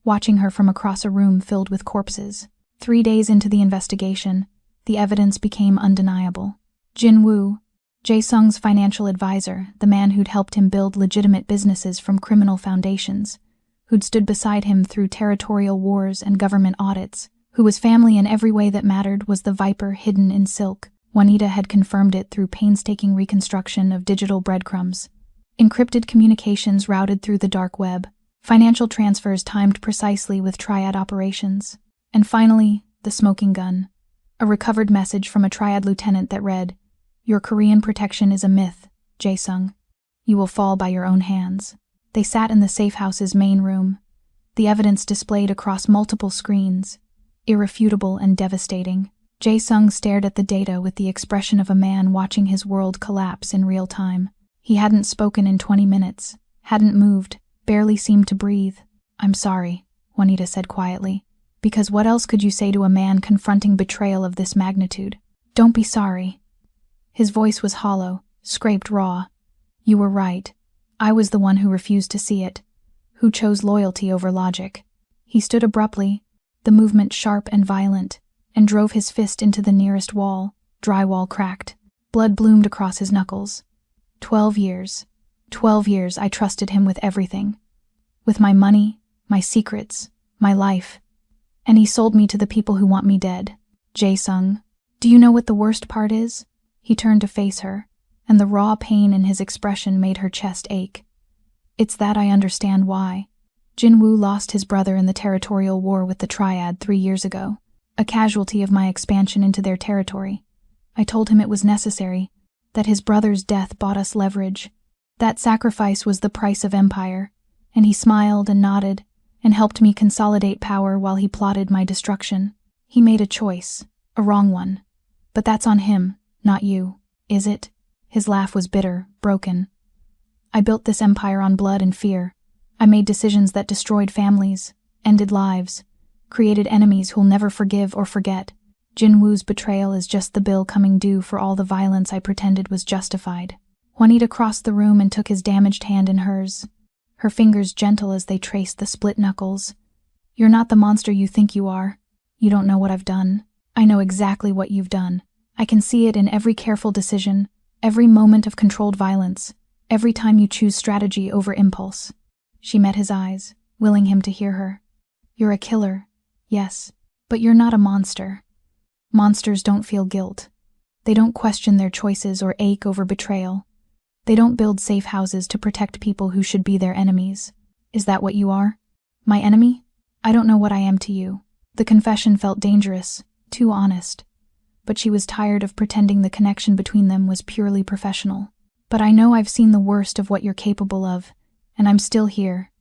watching her from across a room filled with corpses. 3 days into the investigation, the evidence became undeniable. Jin Woo, Jae-sung's financial advisor, the man who'd helped him build legitimate businesses from criminal foundations, who'd stood beside him through territorial wars and government audits, who was family in every way that mattered, was the viper hidden in silk. Juanita had confirmed it through painstaking reconstruction of digital breadcrumbs. Encrypted communications routed through the dark web, financial transfers timed precisely with triad operations. And finally, the smoking gun. A recovered message from a triad lieutenant that read, "Your Korean protection is a myth, Jae-sung. You will fall by your own hands." They sat in the safe house's main room, the evidence displayed across multiple screens, irrefutable and devastating. Jae-sung stared at the data with the expression of a man watching his world collapse in real time. He hadn't spoken in 20 minutes, hadn't moved, barely seemed to breathe. "I'm sorry," Juanita said quietly, "because what else could you say to a man confronting betrayal of this magnitude?" "Don't be sorry." His voice was hollow, scraped raw. "You were right. I was the one who refused to see it, who chose loyalty over logic." He stood abruptly, the movement sharp and violent, and drove his fist into the nearest wall. Drywall cracked. Blood bloomed across his knuckles. 12 years. 12 years I trusted him with everything. With my money, my secrets, my life. And he sold me to the people who want me dead. Jae-sung, do you know what the worst part is? He turned to face her, and the raw pain in his expression made her chest ache. "It's that I understand why. Jin Woo lost his brother in the territorial war with the Triad 3 years ago, a casualty of my expansion into their territory. I told him it was necessary, that his brother's death bought us leverage. That sacrifice was the price of empire, and he smiled and nodded and helped me consolidate power while he plotted my destruction. He made a choice, a wrong one. But that's on him, not you, is it?" His laugh was bitter, broken. "I built this empire on blood and fear. I made decisions that destroyed families, ended lives, created enemies who'll never forgive or forget. Jin Woo's betrayal is just the bill coming due for all the violence I pretended was justified." Juanita crossed the room and took his damaged hand in hers, her fingers gentle as they traced the split knuckles. "You're not the monster you think you are. You don't know what I've done. I know exactly what you've done. I can see it in every careful decision, every moment of controlled violence, every time you choose strategy over impulse." She met his eyes, willing him to hear her. "You're a killer, yes, but you're not a monster. Monsters don't feel guilt. They don't question their choices or ache over betrayal. They don't build safe houses to protect people who should be their enemies. Is that what you are? My enemy? I don't know what I am to you." The confession felt dangerous, too honest. But she was tired of pretending the connection between them was purely professional. "But I know I've seen the worst of what you're capable of, and I'm still here.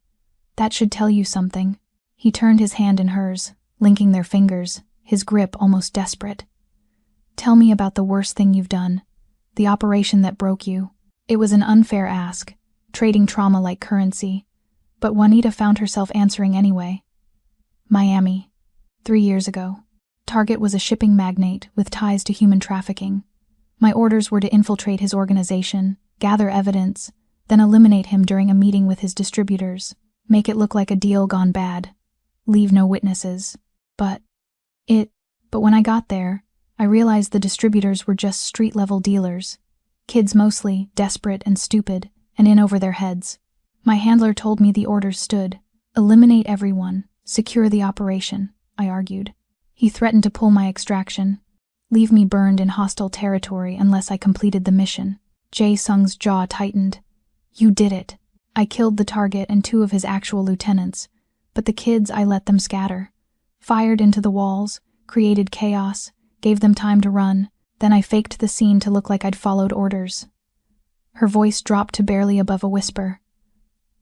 That should tell you something." He turned his hand in hers, linking their fingers, his grip almost desperate. "Tell me about the worst thing you've done, the operation that broke you." It was an unfair ask, trading trauma like currency, but Juanita found herself answering anyway. "Miami, 3 years ago. Target was a shipping magnate with ties to human trafficking. My orders were to infiltrate his organization, gather evidence, then eliminate him during a meeting with his distributors, make it look like a deal gone bad, leave no witnesses. But when I got there, I realized the distributors were just street-level dealers. Kids mostly, desperate and stupid, and in over their heads. My handler told me the orders stood. Eliminate everyone, secure the operation, I argued. He threatened to pull my extraction, leave me burned in hostile territory unless I completed the mission. Jae-sung's jaw tightened. "You did it. I killed the target and 2 of his actual lieutenants, but the kids I let them scatter. Fired into the walls, created chaos, gave them time to run, then I faked the scene to look like I'd followed orders." Her voice dropped to barely above a whisper.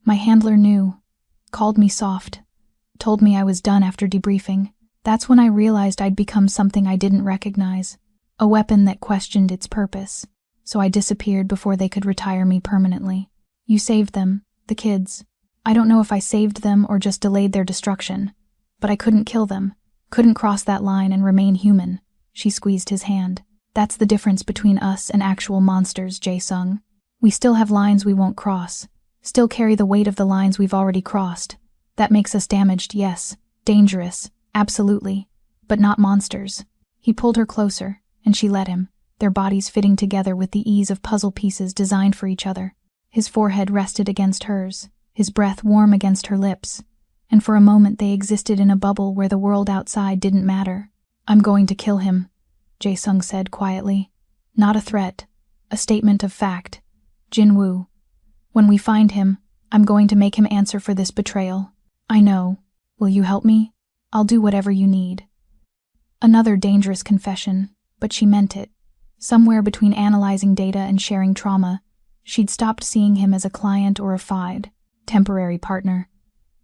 "My handler knew, called me soft, told me I was done after debriefing. That's when I realized I'd become something I didn't recognize, a weapon that questioned its purpose, so I disappeared before they could retire me permanently. You saved them, the kids. I don't know if I saved them or just delayed their destruction, but I couldn't kill them, couldn't cross that line and remain human." She squeezed his hand. "That's the difference between us and actual monsters, Jae-sung. We still have lines we won't cross. Still carry the weight of the lines we've already crossed. That makes us damaged, yes. Dangerous, absolutely. But not monsters. He pulled her closer, and she let him, their bodies fitting together with the ease of puzzle pieces designed for each other. His forehead rested against hers, his breath warm against her lips, and for a moment they existed in a bubble where the world outside didn't matter. I'm going to kill him, Jae-sung said quietly. Not a threat, a statement of fact. Jin-woo. When we find him, I'm going to make him answer for this betrayal. I know. Will you help me? I'll do whatever you need. Another dangerous confession, but she meant it. Somewhere between analyzing data and sharing trauma, she'd stopped seeing him as a client or a temporary partner.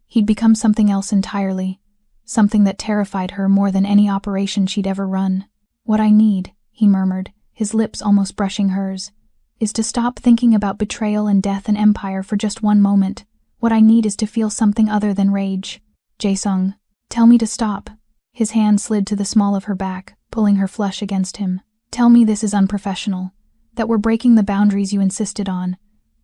He'd become something else entirely, something that terrified her more than any operation she'd ever run. What I need, he murmured, his lips almost brushing hers, is to stop thinking about betrayal and death and empire for just one moment. What I need is to feel something other than rage. Jae-sung, tell me to stop. His hand slid to the small of her back, pulling her flush against him. Tell me this is unprofessional, that we're breaking the boundaries you insisted on,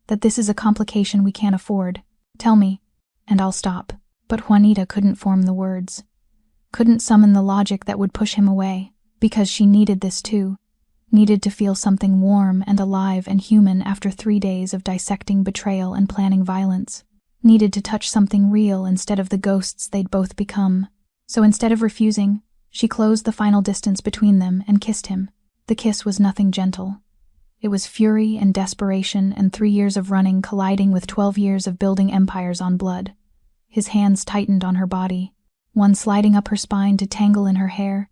that this is a complication we can't afford. Tell me, and I'll stop. But Juanita couldn't form the words. Couldn't summon the logic that would push him away, because she needed this too. Needed to feel something warm and alive and human after 3 days of dissecting betrayal and planning violence. Needed to touch something real instead of the ghosts they'd both become. So instead of refusing, she closed the final distance between them and kissed him. The kiss was nothing gentle. It was fury and desperation and 3 years of running colliding with 12 years of building empires on blood. His hands tightened on her body, one sliding up her spine to tangle in her hair,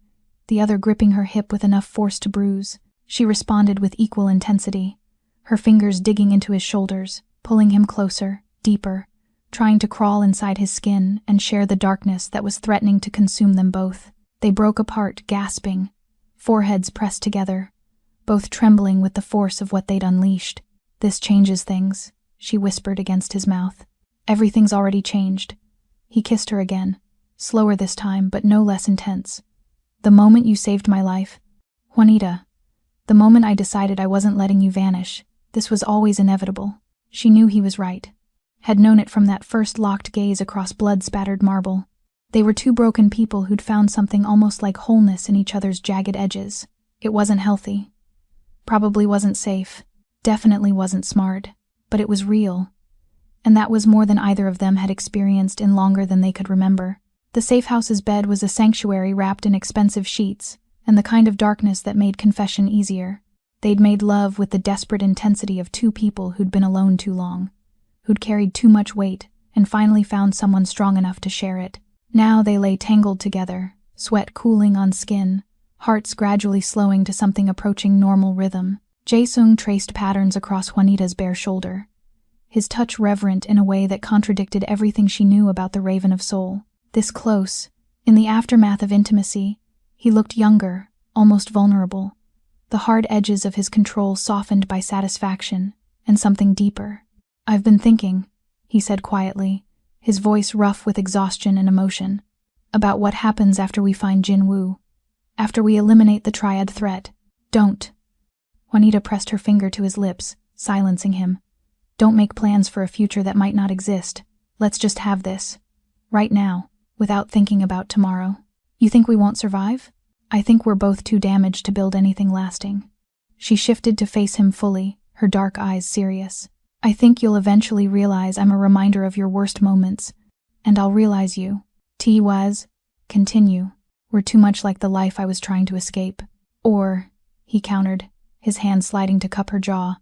the other gripping her hip with enough force to bruise. She responded with equal intensity, her fingers digging into his shoulders, pulling him closer, deeper, trying to crawl inside his skin and share the darkness that was threatening to consume them both. They broke apart, gasping, foreheads pressed together, both trembling with the force of what they'd unleashed. This changes things, she whispered against his mouth. Everything's already changed. He kissed her again, slower this time, but no less intense. The moment you saved my life, Juanita, the moment I decided I wasn't letting you vanish, this was always inevitable. She knew he was right. Had known it from that first locked gaze across blood-spattered marble. They were two broken people who'd found something almost like wholeness in each other's jagged edges. It wasn't healthy. Probably wasn't safe. Definitely wasn't smart. But it was real. And that was more than either of them had experienced in longer than they could remember. The safe house's bed was a sanctuary wrapped in expensive sheets, and the kind of darkness that made confession easier. They'd made love with the desperate intensity of two people who'd been alone too long, who'd carried too much weight, and finally found someone strong enough to share it. Now they lay tangled together, sweat cooling on skin, hearts gradually slowing to something approaching normal rhythm. Jae-sung traced patterns across Juanita's bare shoulder, his touch reverent in a way that contradicted everything she knew about the Raven of Soul. This close, in the aftermath of intimacy, he looked younger, almost vulnerable, the hard edges of his control softened by satisfaction and something deeper. I've been thinking, he said quietly, his voice rough with exhaustion and emotion, about what happens after we find Jin-woo, after we eliminate the triad threat. Don't. Juanita pressed her finger to his lips, silencing him. Don't make plans for a future that might not exist. Let's just have this. Right now, without thinking about tomorrow. You think we won't survive? I think we're both too damaged to build anything lasting. She shifted to face him fully, her dark eyes serious. I think you'll eventually realize I'm a reminder of your worst moments, and I'll realize you. Was. Continue. We're too much like the life I was trying to escape. Or, he countered, his hand sliding to cup her jaw.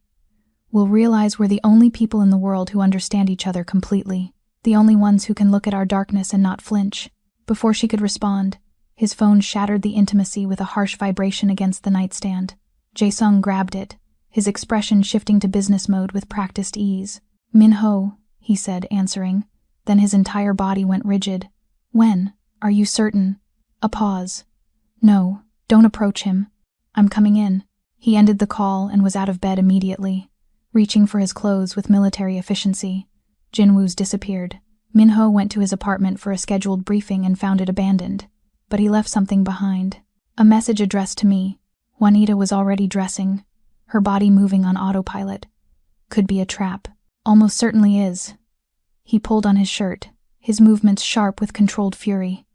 We'll realize we're the only people in the world who understand each other completely, the only ones who can look at our darkness and not flinch. Before she could respond, his phone shattered the intimacy with a harsh vibration against the nightstand. Jae-sung grabbed it, his expression shifting to business mode with practiced ease. Min-ho, he said, answering. Then his entire body went rigid. When? Are you certain? A pause. No, don't approach him. I'm coming in. He ended the call and was out of bed immediately, reaching for his clothes with military efficiency. Jin-woo's disappeared. Min-ho went to his apartment for a scheduled briefing and found it abandoned. But he left something behind. A message addressed to me. Juanita was already dressing, her body moving on autopilot. Could be a trap. Almost certainly is. He pulled on his shirt, his movements sharp with controlled fury.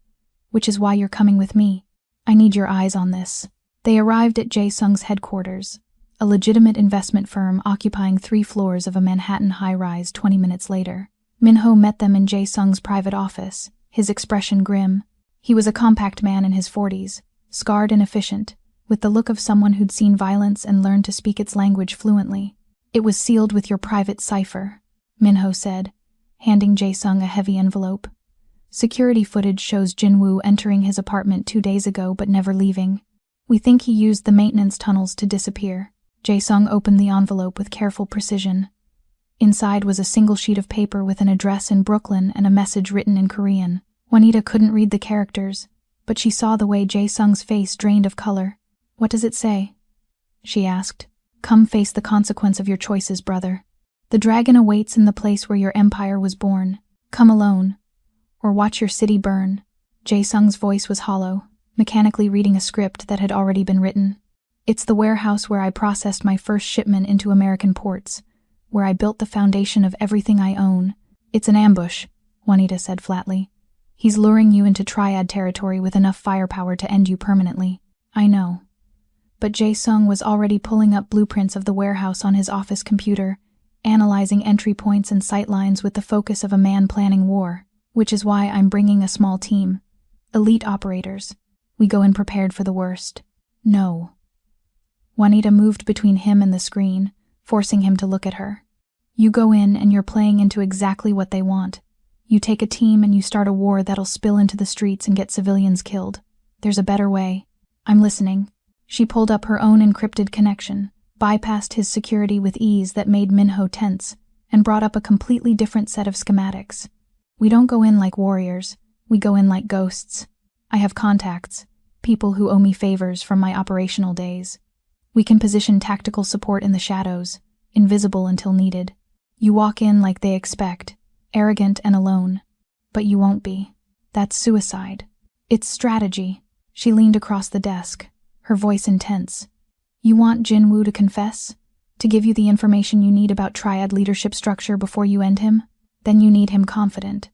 Which is why you're coming with me. I need your eyes on this. They arrived at Jae-sung's headquarters, a legitimate investment firm occupying 3 floors of a Manhattan high-rise 20 minutes later. Min-ho met them in Jae-sung's private office, his expression grim. He was a compact man in his 40s, scarred and efficient, with the look of someone who'd seen violence and learned to speak its language fluently. It was sealed with your private cipher, Min-ho said, handing Jae-sung a heavy envelope. Security footage shows Jin-woo entering his apartment 2 days ago but never leaving. We think he used the maintenance tunnels to disappear. Jae-sung opened the envelope with careful precision. Inside was a single sheet of paper with an address in Brooklyn and a message written in Korean. Juanita couldn't read the characters, but she saw the way Jae-sung's face drained of color. What does it say? She asked. Come face the consequence of your choices, brother. The dragon awaits in the place where your empire was born. Come alone, or watch your city burn. Jae-sung's voice was hollow, mechanically reading a script that had already been written. It's the warehouse where I processed my first shipment into American ports, where I built the foundation of everything I own. It's an ambush, Juanita said flatly. He's luring you into triad territory with enough firepower to end you permanently. I know. But Jae-sung was already pulling up blueprints of the warehouse on his office computer, analyzing entry points and sightlines with the focus of a man planning war, which is why I'm bringing a small team. Elite operators. We go in prepared for the worst. No. Juanita moved between him and the screen, forcing him to look at her. You go in and you're playing into exactly what they want. You take a team and you start a war that'll spill into the streets and get civilians killed. There's a better way. I'm listening. She pulled up her own encrypted connection, bypassed his security with ease that made Min-ho tense, and brought up a completely different set of schematics. We don't go in like warriors. We go in like ghosts. I have contacts, people who owe me favors from my operational days. We can position tactical support in the shadows, invisible until needed. You walk in like they expect, arrogant and alone. But you won't be. That's suicide. It's strategy. She leaned across the desk, her voice intense. You want Jin-woo to confess? To give you the information you need about triad leadership structure before you end him? Then you need him confident.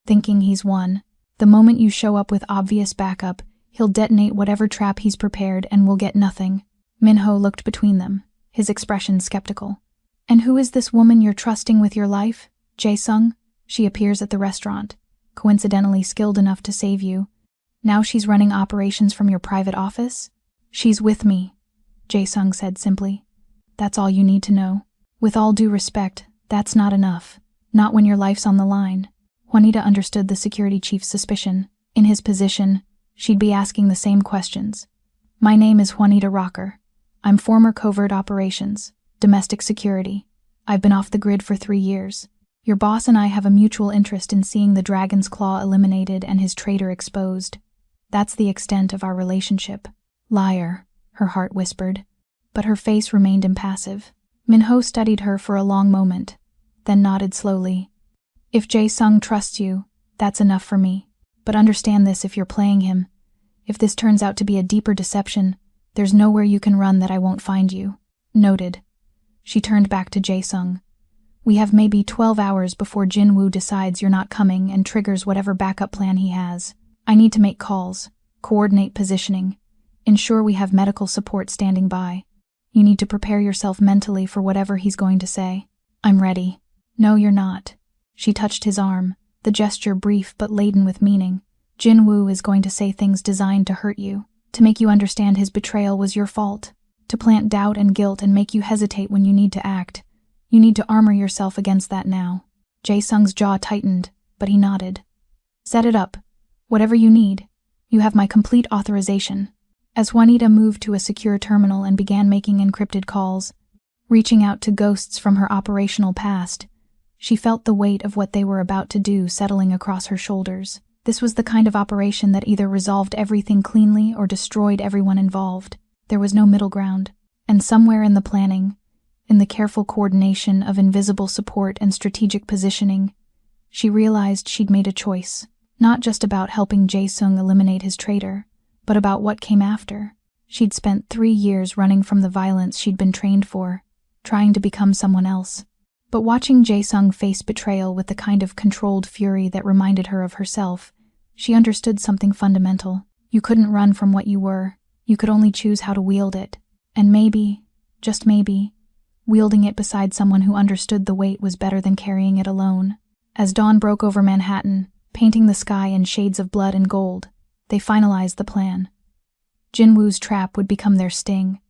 Thinking he's won. The moment you show up with obvious backup, he'll detonate whatever trap he's prepared and we'll get nothing. Min-ho looked between them, his expression skeptical. And who is this woman you're trusting with your life? Jae-sung? She appears at the restaurant, coincidentally skilled enough to save you. Now she's running operations from your private office? She's with me, Jae-sung said simply. That's all you need to know. With all due respect, that's not enough. Not when your life's on the line. Juanita understood the security chief's suspicion. In his position, she'd be asking the same questions. My name is Juanita Rocker. I'm former covert operations, domestic security. I've been off the grid for 3 years. Your boss and I have a mutual interest in seeing the Dragon's Claw eliminated and his traitor exposed. That's the extent of our relationship. Liar, her heart whispered. But her face remained impassive. Min-ho studied her for a long moment, then nodded slowly. If Jae-sung trusts you, that's enough for me. But understand this if you're playing him. If this turns out to be a deeper deception, there's nowhere you can run that I won't find you. Noted. She turned back to Jae-sung. We have maybe 12 hours before Jin-woo decides you're not coming and triggers whatever backup plan he has. I need to make calls, coordinate positioning, ensure we have medical support standing by. You need to prepare yourself mentally for whatever he's going to say. I'm ready. No, you're not. She touched his arm, the gesture brief but laden with meaning. Jin-woo is going to say things designed to hurt you, to make you understand his betrayal was your fault, to plant doubt and guilt and make you hesitate when you need to act. You need to armor yourself against that now. Jae-sung's jaw tightened, but he nodded. Set it up. Whatever you need. You have my complete authorization. As Juanita moved to a secure terminal and began making encrypted calls, reaching out to ghosts from her operational past, she felt the weight of what they were about to do settling across her shoulders. This was the kind of operation that either resolved everything cleanly or destroyed everyone involved. There was no middle ground. And somewhere in the planning, in the careful coordination of invisible support and strategic positioning, she realized she'd made a choice, not just about helping Jae-sung eliminate his traitor, but about what came after. She'd spent 3 years running from the violence she'd been trained for, trying to become someone else. But watching Jae-sung face betrayal with the kind of controlled fury that reminded her of herself, she understood something fundamental. You couldn't run from what you were. You could only choose how to wield it. And maybe, just maybe, wielding it beside someone who understood the weight was better than carrying it alone. As dawn broke over Manhattan, painting the sky in shades of blood and gold, they finalized the plan. Jinwoo's trap would become their sting.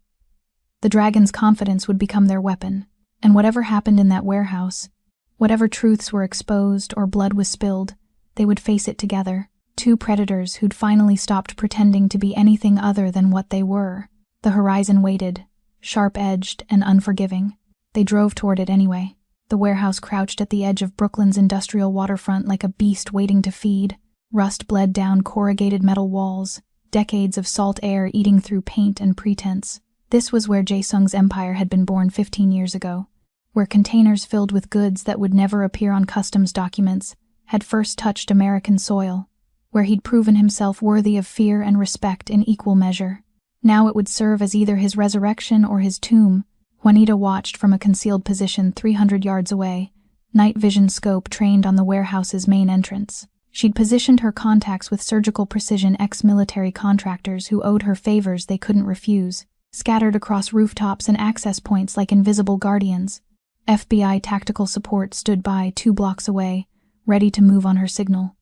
The dragon's confidence would become their weapon. And whatever happened in that warehouse, whatever truths were exposed or blood was spilled, they would face it together. Two predators who'd finally stopped pretending to be anything other than what they were. The horizon waited, sharp-edged and unforgiving. They drove toward it anyway. The warehouse crouched at the edge of Brooklyn's industrial waterfront like a beast waiting to feed. Rust bled down corrugated metal walls, decades of salt air eating through paint and pretense. This was where Jae-sung's empire had been born 15 years ago, where containers filled with goods that would never appear on customs documents had first touched American soil, where he'd proven himself worthy of fear and respect in equal measure. Now it would serve as either his resurrection or his tomb. Juanita watched from a concealed position 300 yards away, night vision scope trained on the warehouse's main entrance. She'd positioned her contacts with surgical precision ex-military contractors who owed her favors they couldn't refuse, scattered across rooftops and access points like invisible guardians. FBI tactical support stood by 2 blocks away, ready to move on her signal.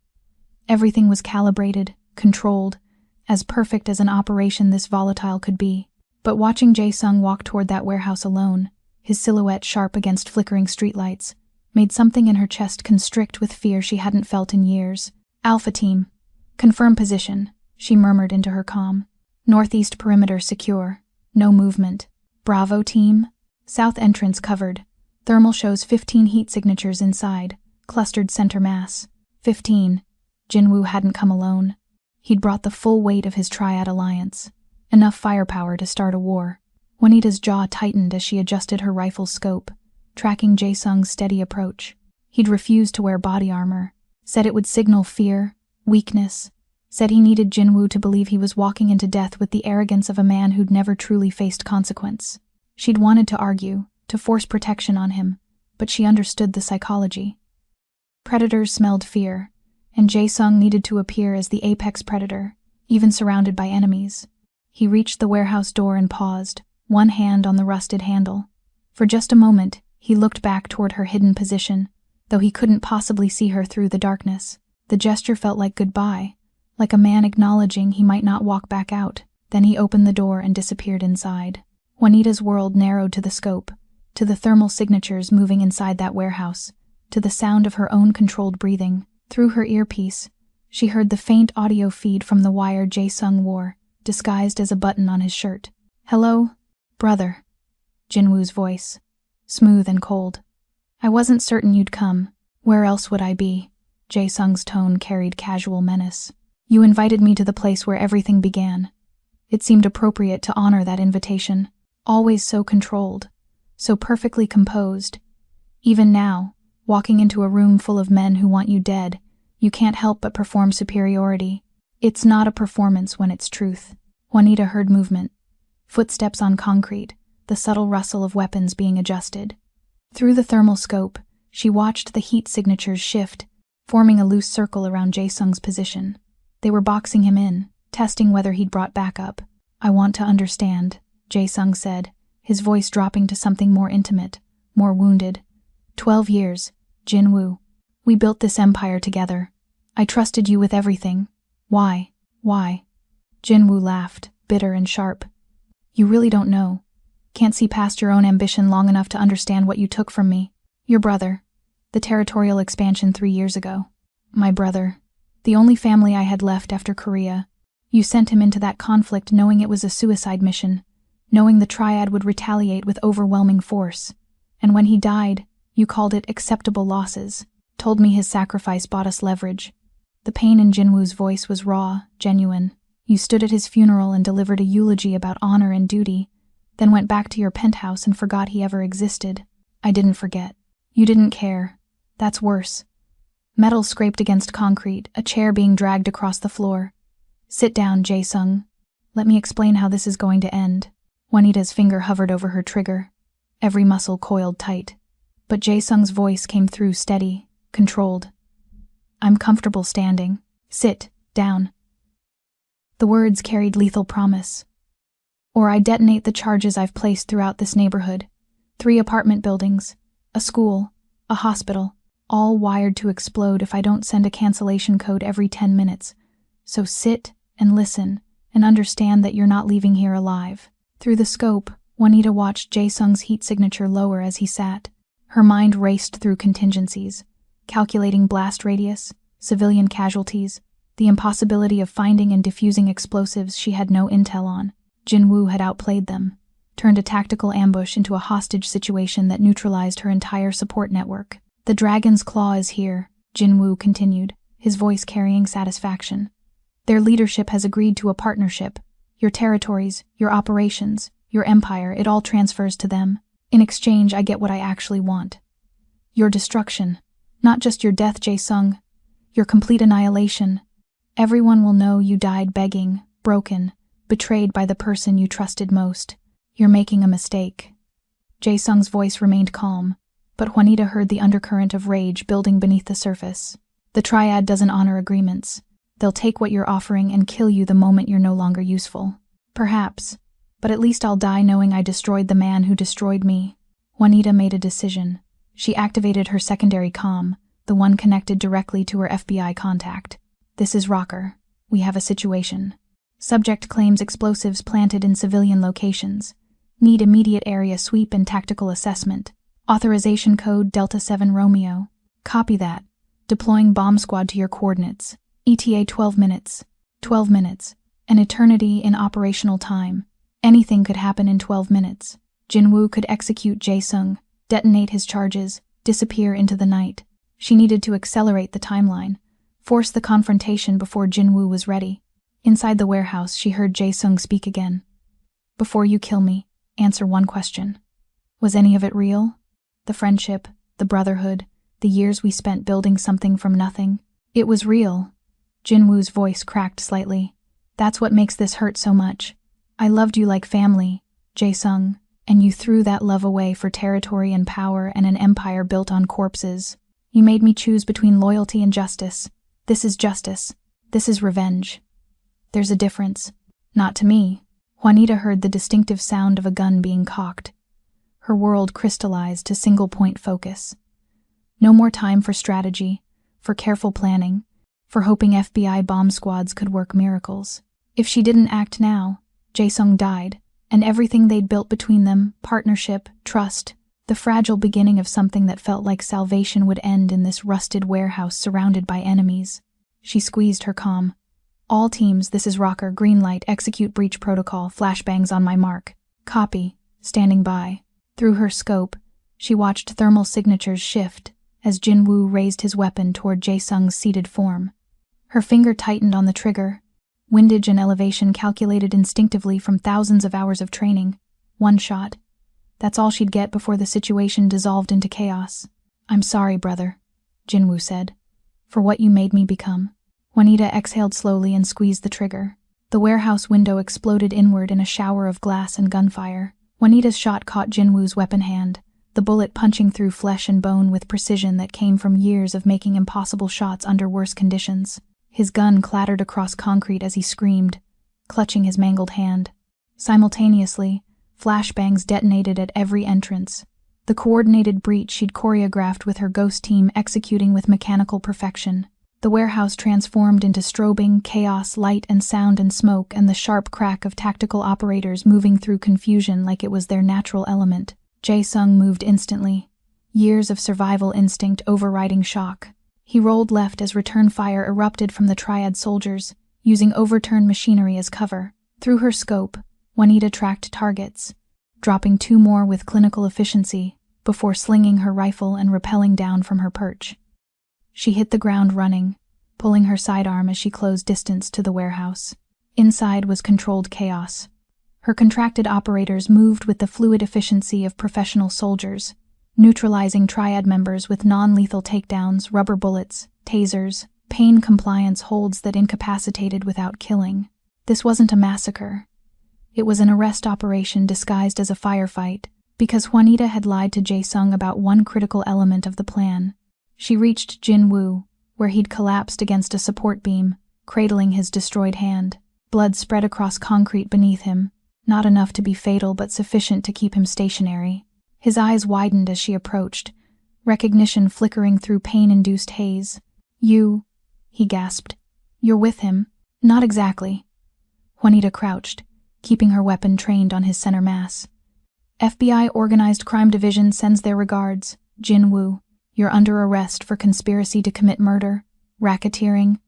Everything was calibrated, controlled, as perfect as an operation this volatile could be. But watching Jae-sung walk toward that warehouse alone, his silhouette sharp against flickering streetlights, made something in her chest constrict with fear she hadn't felt in years. "Alpha Team, confirm position," she murmured into her comm. "Northeast perimeter secure. No movement. Bravo Team. South entrance covered. Thermal shows 15 heat signatures inside, clustered center mass. 15. Jinwoo hadn't come alone. He'd brought the full weight of his triad alliance. Enough firepower to start a war. Juanita's jaw tightened as she adjusted her rifle's scope, tracking Jae-sung's steady approach. He'd refused to wear body armor, said it would signal fear, weakness, said he needed Jinwoo to believe he was walking into death with the arrogance of a man who'd never truly faced consequence. She'd wanted to argue, to force protection on him, but she understood the psychology. Predators smelled fear, and Jae-sung needed to appear as the apex predator, even surrounded by enemies. He reached the warehouse door and paused, one hand on the rusted handle. For just a moment, he looked back toward her hidden position, though he couldn't possibly see her through the darkness. The gesture felt like goodbye, like a man acknowledging he might not walk back out. Then he opened the door and disappeared inside. Juanita's world narrowed to the scope, to the thermal signatures moving inside that warehouse, to the sound of her own controlled breathing. Through her earpiece, she heard the faint audio feed from the wire Jae-sung wore, disguised as a button on his shirt. "Hello, brother," Jinwoo's voice, smooth and cold. "I wasn't certain you'd come. Where else would I be?" Jae-sung's tone carried casual menace. "You invited me to the place where everything began. It seemed appropriate to honor that invitation. Always so controlled, so perfectly composed. Even now, walking into a room full of men who want you dead, you can't help but perform superiority. It's not a performance when it's truth." Juanita heard movement, footsteps on concrete, the subtle rustle of weapons being adjusted. Through the thermal scope, she watched the heat signatures shift, forming a loose circle around Jae-sung's position. They were boxing him in, testing whether he'd brought backup. "I want to understand," Jae-sung said, his voice dropping to something more intimate, more wounded. 12 years, Jinwoo. We built this empire together. I trusted you with everything. Why? Why? Jinwoo laughed, bitter and sharp. "You really don't know. Can't see past your own ambition long enough to understand what you took from me. Your brother. The territorial expansion 3 years ago. My brother. The only family I had left after Korea. You sent him into that conflict knowing it was a suicide mission, knowing the Triad would retaliate with overwhelming force. And when he died, you called it acceptable losses, told me his sacrifice bought us leverage." The pain in Jinwoo's voice was raw, genuine. "You stood at his funeral and delivered a eulogy about honor and duty, then went back to your penthouse and forgot he ever existed. I didn't forget. You didn't care. That's worse." Metal scraped against concrete, a chair being dragged across the floor. "Sit down, Jae-sung. Let me explain how this is going to end." Juanita's finger hovered over her trigger. every muscle coiled tight. But Jae-sung's voice came through steady, controlled. "I'm comfortable standing. Sit down." The words carried lethal promise. "Or I detonate the charges I've placed throughout this neighborhood. 3 apartment buildings, a school, a hospital, all wired to explode if I don't send a cancellation code every 10 minutes. So sit and listen and understand that you're not leaving here alive." Through the scope, Juanita watched Jae-sung's heat signature lower as he sat. Her mind raced through contingencies, calculating blast radius, civilian casualties, the impossibility of finding and defusing explosives she had no intel on. Jin-woo had outplayed them, turned a tactical ambush into a hostage situation that neutralized her entire support network. "The dragon's claw is here," Jin-woo continued, his voice carrying satisfaction. "Their leadership has agreed to a partnership. Your territories, your operations, your empire, it all transfers to them. In exchange, I get what I actually want. Your destruction. Not just your death, Jae-sung. Your complete annihilation. Everyone will know you died begging, broken, betrayed by the person you trusted most. You're making a mistake." Jae-sung's voice remained calm, but Juanita heard the undercurrent of rage building beneath the surface. "The triad doesn't honor agreements. They'll take what you're offering and kill you the moment you're no longer useful. Perhaps, but at least I'll die knowing I destroyed the man who destroyed me." Juanita made a decision. She activated her secondary comm, the one connected directly to her FBI contact. "This is Rocker. We have a situation. Subject claims explosives planted in civilian locations. Need immediate area sweep and tactical assessment. Authorization code Delta 7 Romeo. Copy that. Deploying bomb squad to your coordinates. ETA 12 minutes. 12 minutes. An eternity in operational time. Anything could happen in 12 minutes. Jin-woo could execute Jae-sung, detonate his charges, disappear into the night. She needed to accelerate the timeline, force the confrontation before Jin-woo was ready. Inside the warehouse, she heard Jae-sung speak again. "Before you kill me, answer one question. Was any of it real? The friendship, the brotherhood, the years we spent building something from nothing? It was real." Jin-woo's voice cracked slightly. "That's what makes this hurt so much. I loved you like family, Jae-sung, and you threw that love away for territory and power and an empire built on corpses. You made me choose between loyalty and justice. This is justice. This is revenge. There's a difference. Not to me." Juanita heard the distinctive sound of a gun being cocked. Her world crystallized to single-point focus. No more time for strategy, for careful planning, for hoping FBI bomb squads could work miracles. If she didn't act now, Jae-sung died, and everything they'd built between them, partnership, trust, the fragile beginning of something that felt like salvation, would end in this rusted warehouse surrounded by enemies. She squeezed her comm. "All teams, this is Rocker, green light, execute breach protocol, flashbangs on my mark. Copy, standing by." Through her scope, she watched thermal signatures shift as Jin-woo raised his weapon toward Jae-sung's seated form. Her finger tightened on the trigger, windage and elevation calculated instinctively from thousands of hours of training. One shot. That's all she'd get before the situation dissolved into chaos. "I'm sorry, brother," Jin-woo said, "for what you made me become." Juanita exhaled slowly and squeezed the trigger. The warehouse window exploded inward in a shower of glass and gunfire. Juanita's shot caught Jin-woo's weapon hand, the bullet punching through flesh and bone with precision that came from years of making impossible shots under worse conditions. His gun clattered across concrete as he screamed, clutching his mangled hand. Simultaneously, flashbangs detonated at every entrance, the coordinated breach she'd choreographed with her ghost team executing with mechanical perfection. The warehouse transformed into strobing, chaos, light and sound and smoke, and the sharp crack of tactical operators moving through confusion like it was their natural element. Jae-sung moved instantly, years of survival instinct overriding shock. He rolled left as return fire erupted from the triad soldiers, using overturned machinery as cover. Through her scope, Juanita tracked targets, dropping 2 more with clinical efficiency before slinging her rifle and rappelling down from her perch. She hit the ground running, pulling her sidearm as she closed distance to the warehouse. Inside was controlled chaos. Her contracted operators moved with the fluid efficiency of professional soldiers, neutralizing triad members with non-lethal takedowns, rubber bullets, tasers, pain compliance holds that incapacitated without killing. This wasn't a massacre. It was an arrest operation disguised as a firefight, Because Juanita had lied to Jae-sung about one critical element of the plan. She reached Jin-woo, where he'd collapsed against a support beam, cradling his destroyed hand. Blood spread across concrete beneath him, not enough to be fatal but sufficient to keep him stationary. His eyes widened as she approached, recognition flickering through pain-induced haze. "You," he gasped. "You're with him?" "Not exactly." Juanita crouched, keeping her weapon trained on his center mass. "FBI Organized Crime Division sends their regards. Jin-woo, you're under arrest for conspiracy to commit murder, racketeering,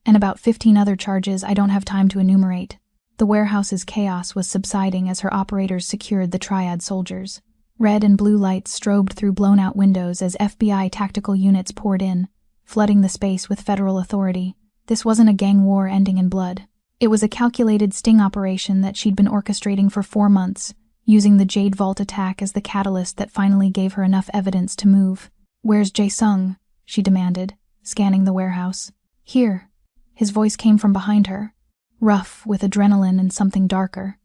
and about 15 other charges I don't have time to enumerate." The warehouse's chaos was subsiding as her operators secured the Triad soldiers. Red and blue lights strobed through blown-out windows as FBI tactical units poured in, flooding the space with federal authority. This wasn't a gang war ending in blood. It was a calculated sting operation that she'd been orchestrating for 4 months, using the Jade Vault attack as the catalyst that finally gave her enough evidence to move. "Where's Jae-sung?" she demanded, scanning the warehouse. "Here." His voice came from behind her, rough with adrenaline and something darker.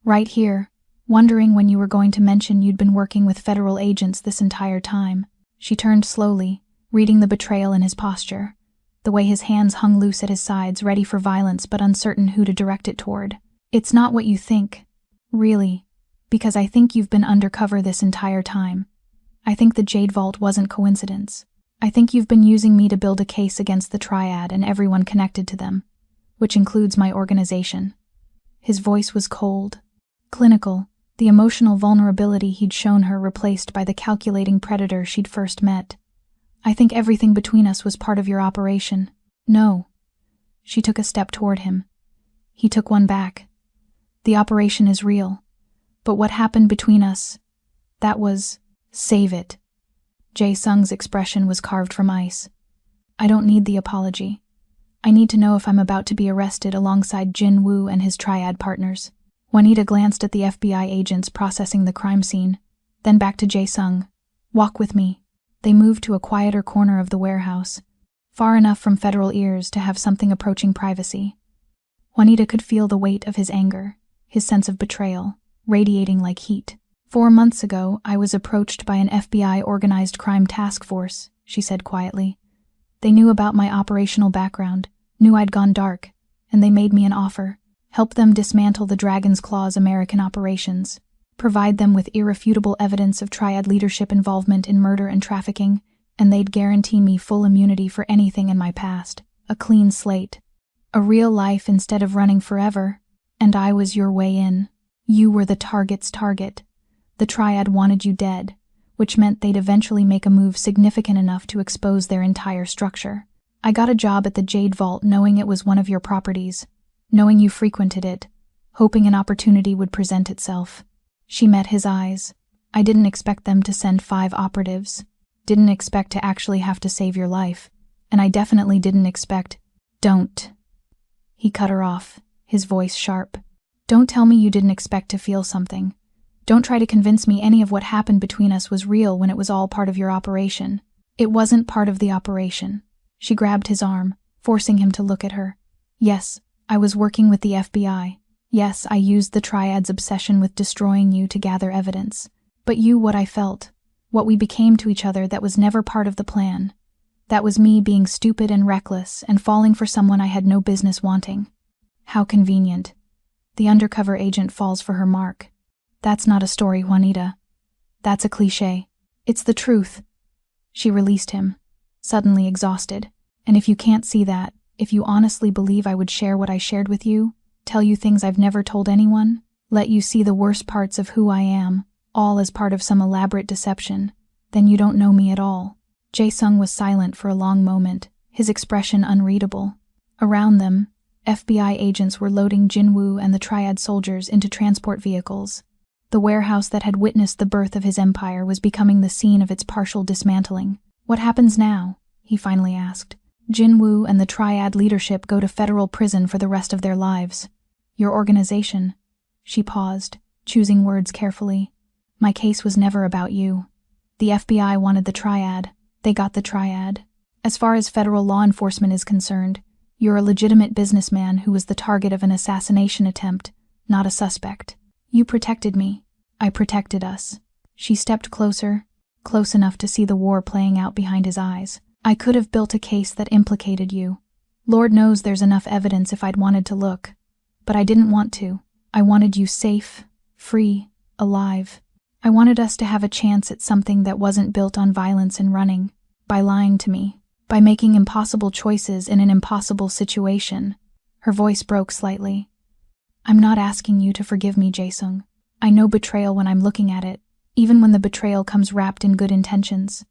"Right here, wondering when you were going to mention you'd been working with federal agents this entire time." She turned slowly, reading the betrayal in his posture, the way his hands hung loose at his sides, ready for violence but uncertain who to direct it toward. "It's not what you think, really, because I think you've been undercover this entire time. I think the Jade Vault wasn't coincidence. I think you've been using me to build a case against the Triad and everyone connected to them, which includes my organization." His voice was cold, clinical, the emotional vulnerability he'd shown her replaced by the calculating predator she'd first met. "I think everything between us was part of your operation." "No." She took a step toward him. He took one back. "The operation is real. But what happened between us, that was... save it." Jae-sung's expression was carved from ice. "I don't need the apology. I need to know if I'm about to be arrested alongside Jin-woo and his Triad partners." Juanita glanced at the FBI agents processing the crime scene, then back to Jae-sung. "Walk with me." They moved to a quieter corner of the warehouse, far enough from federal ears to have something approaching privacy. Juanita could feel the weight of his anger, his sense of betrayal, radiating like heat. "4 months ago, I was approached by an FBI organized crime task force," she said quietly. "They knew about my operational background, knew I'd gone dark, and they made me an offer. Help them dismantle the Dragon's Claw's American operations, provide them with irrefutable evidence of Triad leadership involvement in murder and trafficking, and they'd guarantee me full immunity for anything in my past, a clean slate, a real life instead of running forever, and I was your way in. You were the target's target. The Triad wanted you dead, which meant they'd eventually make a move significant enough to expose their entire structure. I got a job at the Jade Vault knowing it was one of your properties, knowing you frequented it, hoping an opportunity would present itself." She met his eyes. "I didn't expect them to send 5 operatives. Didn't expect to actually have to save your life. And I definitely didn't expect—" "Don't." He cut her off, his voice sharp. "Don't tell me you didn't expect to feel something. Don't try to convince me any of what happened between us was real when it was all part of your operation. It wasn't part of the operation." She grabbed his arm, forcing him to look at her. "Yes, I was working with the FBI. Yes, I used the Triad's obsession with destroying you to gather evidence. But what I felt, what we became to each other, that was never part of the plan. That was me being stupid and reckless and falling for someone I had no business wanting." How convenient. The undercover agent falls for her mark. "That's not a story, Juanita. That's a cliché. It's the truth." She released him, suddenly exhausted. "And if you can't see that, if you honestly believe I would share what I shared with you, tell you things I've never told anyone, let you see the worst parts of who I am, all as part of some elaborate deception, then you don't know me at all." Jae-sung was silent for a long moment, his expression unreadable. Around them, FBI agents were loading Jin-woo and the Triad soldiers into transport vehicles. The warehouse that had witnessed the birth of his empire was becoming the scene of its partial dismantling. "What happens now?" he finally asked. "Jin-woo and the Triad leadership go to federal prison for the rest of their lives. Your organization." She paused, choosing words carefully. "My case was never about you. The FBI wanted the Triad. They got the Triad. As far as federal law enforcement is concerned, you're a legitimate businessman who was the target of an assassination attempt, not a suspect. You protected me. I protected us." She stepped closer, close enough to see the war playing out behind his eyes. "I could have built a case that implicated you. Lord knows there's enough evidence if I'd wanted to look. But I didn't want to. I wanted you safe, free, alive. I wanted us to have a chance at something that wasn't built on violence and running, by lying to me, by making impossible choices in an impossible situation." Her voice broke slightly. "I'm not asking you to forgive me, Jae-sung. I know betrayal when I'm looking at it, even when the betrayal comes wrapped in good intentions.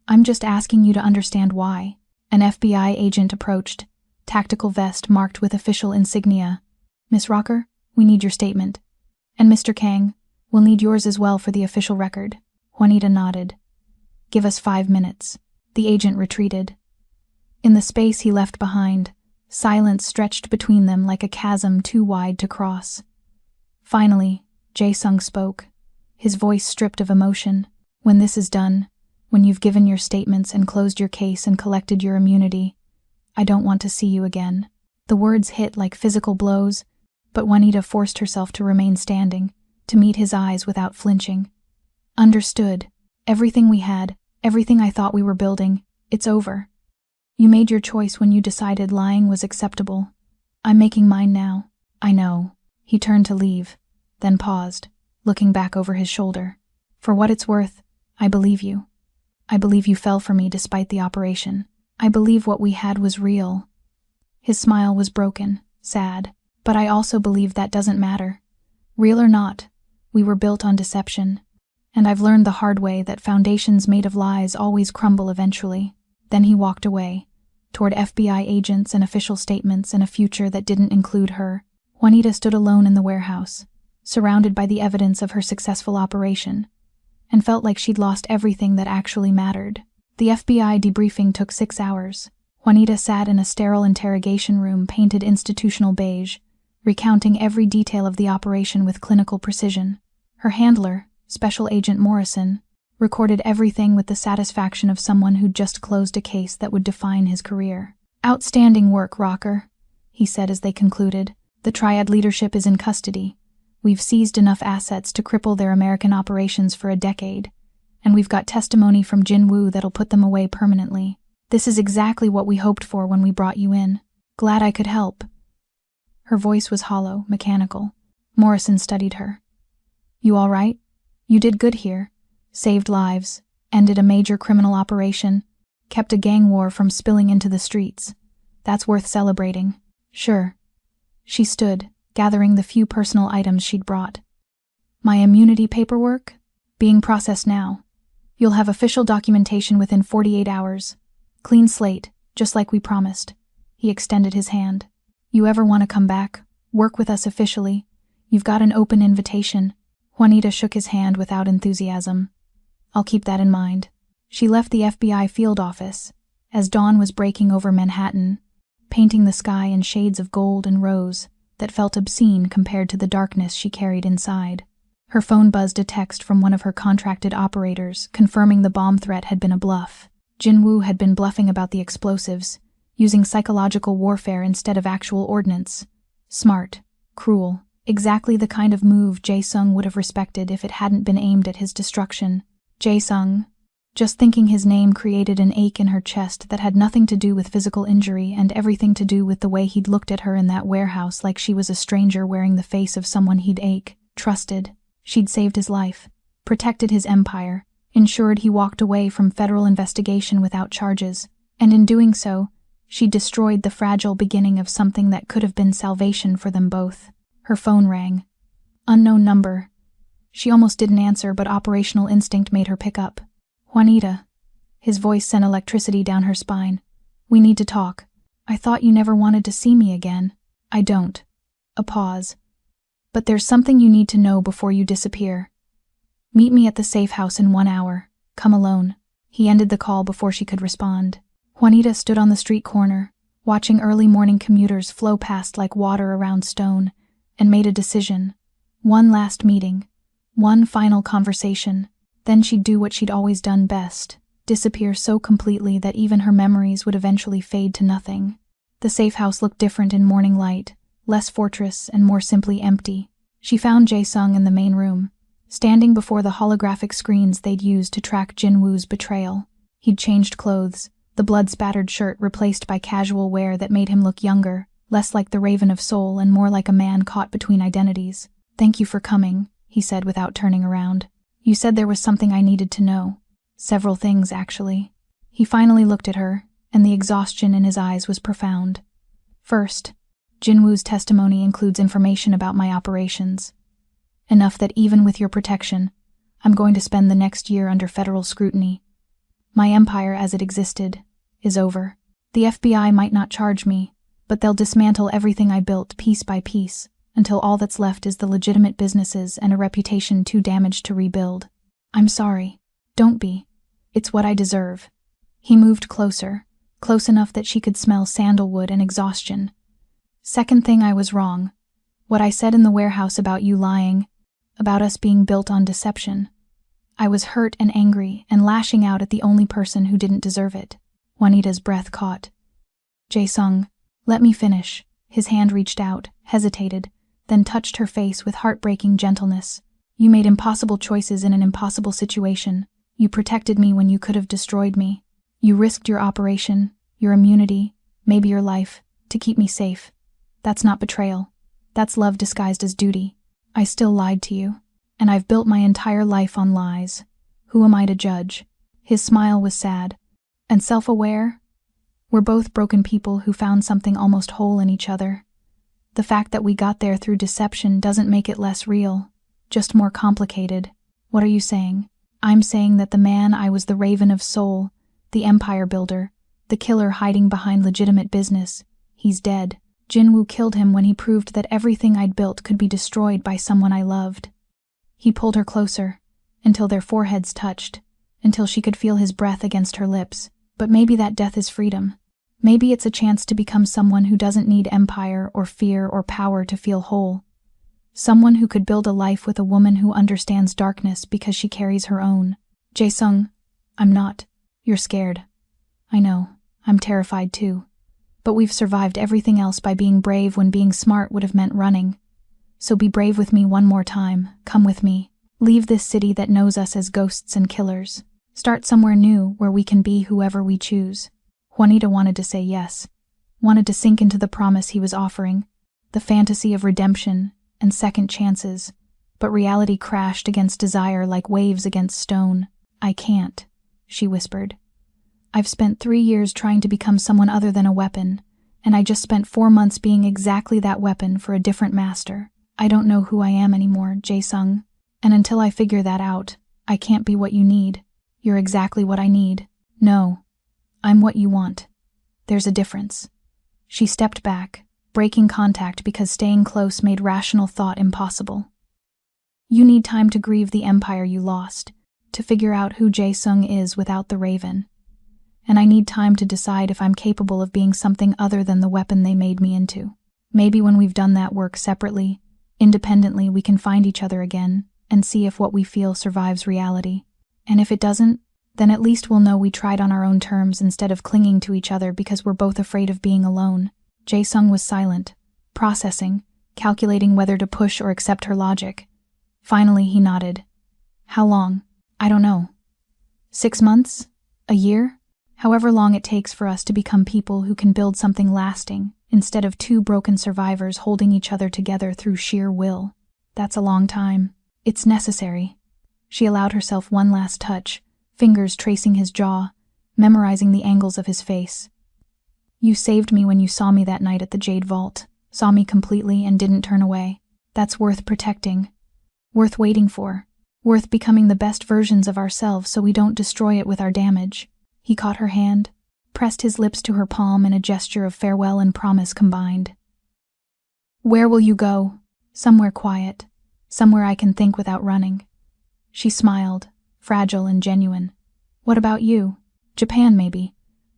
I'm just asking you to understand why." An FBI agent approached, tactical vest marked with official insignia. "Miss Rocker, we need your statement. And Mr. Kang, we'll need yours as well for the official record." Juanita nodded. "Give us 5 minutes." The agent retreated. In the space he left behind, silence stretched between them like a chasm too wide to cross. Finally, Jae-sung spoke, his voice stripped of emotion. "When this is done, when you've given your statements and closed your case and collected your immunity, I don't want to see you again." The words hit like physical blows, but Juanita forced herself to remain standing, to meet his eyes without flinching. "Understood. Everything we had, everything I thought we were building, it's over. You made your choice when you decided lying was acceptable. I'm making mine now." "I know." He turned to leave, then paused, looking back over his shoulder. "For what it's worth, I believe you. I believe you fell for me despite the operation. I believe what we had was real." His smile was broken, sad, but I also believe that doesn't matter. Real or not, we were built on deception. And I've learned the hard way that foundations made of lies always crumble eventually. Then he walked away, toward FBI agents and official statements and a future that didn't include her. Juanita stood alone in the warehouse, surrounded by the evidence of her successful operation, and felt like she'd lost everything that actually mattered. The FBI debriefing took 6 hours. Juanita sat in a sterile interrogation room painted institutional beige, recounting every detail of the operation with clinical precision. Her handler, Special Agent Morrison, recorded everything with the satisfaction of someone who'd just closed a case that would define his career. "Outstanding work, Rocker," he said as they concluded. "The Triad leadership is in custody. We've seized enough assets to cripple their American operations for a decade, and we've got testimony from Jin Woo that'll put them away permanently. This is exactly what we hoped for when we brought you in. Glad I could help." Her voice was hollow, mechanical. Morrison studied her. "You all right? You did good here. Saved lives, ended a major criminal operation, kept a gang war from spilling into the streets. That's worth celebrating." "Sure." She stood, gathering the few personal items she'd brought. "My immunity paperwork? Being processed now. You'll have official documentation within 48 hours. Clean slate, just like we promised." He extended his hand. "You ever want to come back, work with us officially, you've got an open invitation." Juanita shook his hand without enthusiasm. "I'll keep that in mind." She left the FBI field office as dawn was breaking over Manhattan, painting the sky in shades of gold and rose that felt obscene compared to the darkness she carried inside. Her phone buzzed a text from one of her contracted operators confirming the bomb threat had been a bluff. Jin Woo had been bluffing about the explosives, using psychological warfare instead of actual ordnance. Smart, cruel, exactly the kind of move Jae-sung would have respected if it hadn't been aimed at his destruction. Jae-sung. Just thinking his name created an ache in her chest that had nothing to do with physical injury and everything to do with the way he'd looked at her in that warehouse like she was a stranger wearing the face of someone he'd trusted. She'd saved his life, protected his empire, ensured he walked away from federal investigation without charges, and in doing so, she'd destroyed the fragile beginning of something that could have been salvation for them both. Her phone rang. Unknown number. She almost didn't answer, but operational instinct made her pick up. "Juanita." His voice sent electricity down her spine. "We need to talk. I thought you never wanted to see me again." "I don't." A pause. "But there's something you need to know before you disappear. Meet me at the safe house in 1 hour. Come alone." He ended the call before she could respond. Juanita stood on the street corner, watching early morning commuters flow past like water around stone, and made a decision. One last meeting. One final conversation. Then she'd do what she'd always done best, disappear so completely that even her memories would eventually fade to nothing. The safe house looked different in morning light, less fortress and more simply empty. She found Jae-sung in the main room, standing before the holographic screens they'd used to track Jinwoo's betrayal. He'd changed clothes, the blood-spattered shirt replaced by casual wear that made him look younger, less like the Raven of Soul and more like a man caught between identities. "Thank you for coming," he said without turning around. "You said there was something I needed to know. Several things, actually." He finally looked at her, and the exhaustion in his eyes was profound. "First, Jinwoo's testimony includes information about my operations. Enough that even with your protection, I'm going to spend the next year under federal scrutiny. My empire as it existed is over. The FBI might not charge me, but they'll dismantle everything I built piece by piece, until all that's left is the legitimate businesses and a reputation too damaged to rebuild. I'm sorry. Don't be. It's what I deserve." He moved closer, close enough that she could smell sandalwood and exhaustion. "Second thing, I was wrong. What I said in the warehouse about you lying, about us being built on deception. I was hurt and angry and lashing out at the only person who didn't deserve it." Juanita's breath caught. "Jae-sung, let me finish." His hand reached out, hesitated, then touched her face with heartbreaking gentleness. "You made impossible choices in an impossible situation. You protected me when you could have destroyed me. You risked your operation, your immunity, maybe your life, to keep me safe. That's not betrayal. That's love disguised as duty. I still lied to you, and I've built my entire life on lies. Who am I to judge?" His smile was sad. "And self-aware? We're both broken people who found something almost whole in each other. The fact that we got there through deception doesn't make it less real, just more complicated. What are you saying?" "I'm saying that the man I was, the Raven of Soul, the empire builder, the killer hiding behind legitimate business, he's dead. Jinwoo killed him when he proved that everything I'd built could be destroyed by someone I loved." He pulled her closer, until their foreheads touched, until she could feel his breath against her lips. "But maybe that death is freedom. Maybe it's a chance to become someone who doesn't need empire or fear or power to feel whole. Someone who could build a life with a woman who understands darkness because she carries her own." "Jae-sung, I'm not. You're scared. I know. I'm terrified too. But we've survived everything else by being brave when being smart would have meant running. So be brave with me one more time. Come with me. Leave this city that knows us as ghosts and killers. Start somewhere new where we can be whoever we choose." Juanita wanted to say yes, wanted to sink into the promise he was offering, the fantasy of redemption and second chances, but reality crashed against desire like waves against stone. "I can't," she whispered. "I've spent 3 years trying to become someone other than a weapon, and I just spent 4 months being exactly that weapon for a different master. I don't know who I am anymore, Jae-sung, and until I figure that out, I can't be what you need. You're exactly what I need. No, I'm what you want. There's a difference." She stepped back, breaking contact because staying close made rational thought impossible. "You need time to grieve the empire you lost, to figure out who Jae-sung is without the Raven. And I need time to decide if I'm capable of being something other than the weapon they made me into. Maybe when we've done that work separately, independently, we can find each other again and see if what we feel survives reality. And if it doesn't, then at least we'll know we tried on our own terms instead of clinging to each other because we're both afraid of being alone." Jae-sung was silent, processing, calculating whether to push or accept her logic. Finally, he nodded. "How long? I don't know. 6 months? A year? However long it takes for us to become people who can build something lasting, instead of 2 broken survivors holding each other together through sheer will. That's a long time. It's necessary." She allowed herself one last touch, fingers tracing his jaw, memorizing the angles of his face. "You saved me when you saw me that night at the Jade Vault, saw me completely and didn't turn away. That's worth protecting. Worth waiting for. Worth becoming the best versions of ourselves so we don't destroy it with our damage." He caught her hand, pressed his lips to her palm in a gesture of farewell and promise combined. "Where will you go?" "Somewhere quiet. Somewhere I can think without running." She smiled, fragile and genuine. "What about you?" "Japan, maybe.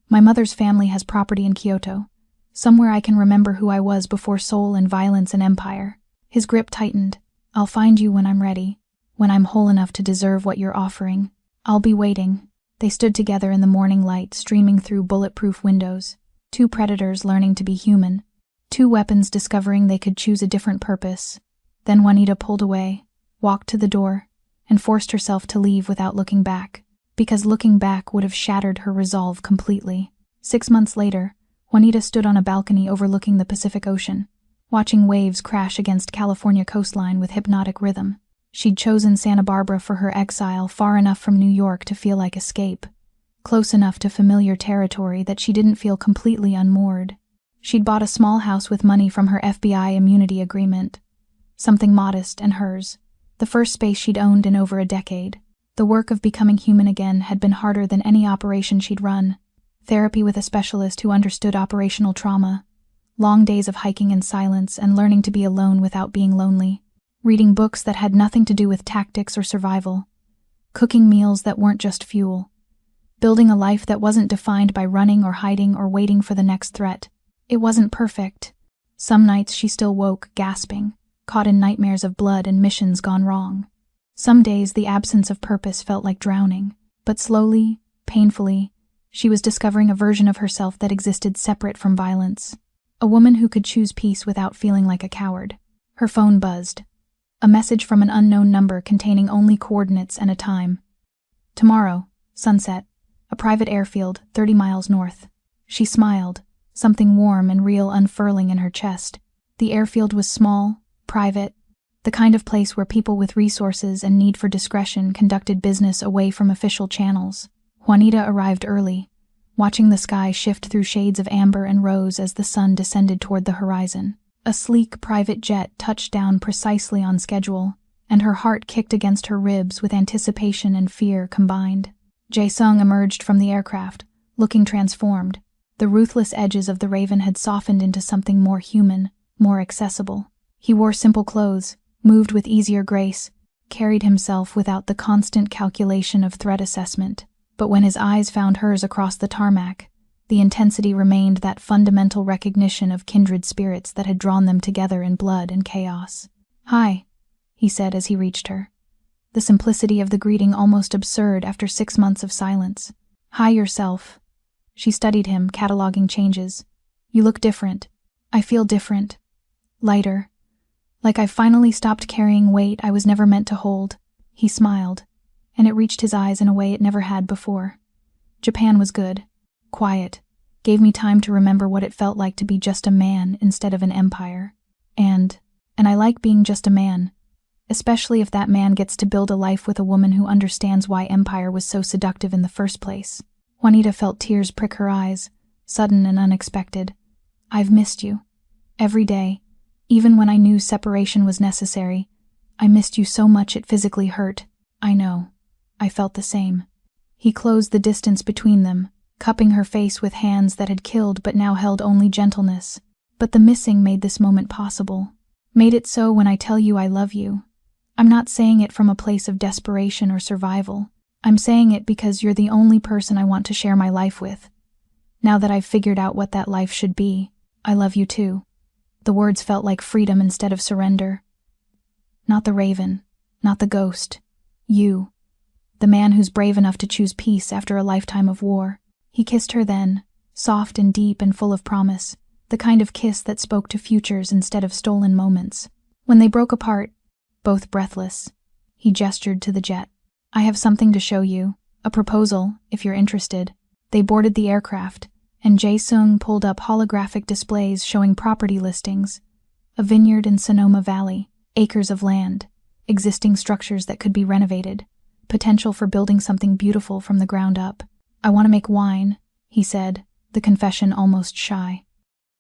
My mother's family has property in Kyoto. Somewhere I can remember who I was before soul and violence and empire." His grip tightened. "I'll find you when I'm ready, when I'm whole enough to deserve what you're offering. I'll be waiting." They stood together in the morning light streaming through bulletproof windows. 2 predators learning to be human. 2 weapons discovering they could choose a different purpose. Then Juanita pulled away, walked to the door, and forced herself to leave without looking back, because looking back would have shattered her resolve completely. 6 months later, Juanita stood on a balcony overlooking the Pacific Ocean, watching waves crash against California coastline with hypnotic rhythm. She'd chosen Santa Barbara for her exile, far enough from New York to feel like escape, close enough to familiar territory that she didn't feel completely unmoored. She'd bought a small house with money from her FBI immunity agreement, something modest and hers, the first space she'd owned in over a decade. The work of becoming human again had been harder than any operation she'd run. Therapy with a specialist who understood operational trauma, long days of hiking in silence and learning to be alone without being lonely, reading books that had nothing to do with tactics or survival, cooking meals that weren't just fuel, building a life that wasn't defined by running or hiding or waiting for the next threat. It wasn't perfect. Some nights she still woke, gasping, caught in nightmares of blood and missions gone wrong. Some days the absence of purpose felt like drowning, but slowly, painfully, she was discovering a version of herself that existed separate from violence. A woman who could choose peace without feeling like a coward. Her phone buzzed. A message from an unknown number containing only coordinates and a time. Tomorrow, sunset, a private airfield 30 miles north. She smiled, something warm and real unfurling in her chest. The airfield was small, private, the kind of place where people with resources and need for discretion conducted business away from official channels. Juanita arrived early, watching the sky shift through shades of amber and rose as the sun descended toward the horizon. A sleek private jet touched down precisely on schedule, and her heart kicked against her ribs with anticipation and fear combined. Jae-sung emerged from the aircraft, looking transformed. The ruthless edges of the Raven had softened into something more human, more accessible. He wore simple clothes, moved with easier grace, carried himself without the constant calculation of threat assessment. But when his eyes found hers across the tarmac, the intensity remained that fundamental recognition of kindred spirits that had drawn them together in blood and chaos. "Hi," he said as he reached her. The simplicity of the greeting almost absurd after 6 months of silence. "Hi yourself." She studied him, cataloging changes. "You look different." "I feel different. Lighter. Like I finally stopped carrying weight I was never meant to hold." He smiled, and it reached his eyes in a way it never had before. "Japan was good. Quiet. Gave me time to remember what it felt like to be just a man instead of an empire. And I like being just a man, especially if that man gets to build a life with a woman who understands why empire was so seductive in the first place." Juanita felt tears prick her eyes, sudden and unexpected. "I've missed you. Every day, even when I knew separation was necessary. I missed you so much it physically hurt." "I know. I felt the same." He closed the distance between them, cupping her face with hands that had killed but now held only gentleness. "But the missing made this moment possible. Made it so when I tell you I love you. I'm not saying it from a place of desperation or survival. I'm saying it because you're the only person I want to share my life with. Now that I've figured out what that life should be, I love you too." The words felt like freedom instead of surrender. Not the Raven, not the ghost. You. The man who's brave enough to choose peace after a lifetime of war. He kissed her then, soft and deep and full of promise, the kind of kiss that spoke to futures instead of stolen moments. When they broke apart, both breathless, he gestured to the jet. "I have something to show you, a proposal, if you're interested." They boarded the aircraft, and Jae-sung pulled up holographic displays showing property listings. A vineyard in Sonoma Valley, acres of land, existing structures that could be renovated, potential for building something beautiful from the ground up. "I want to make wine," he said, the confession almost shy.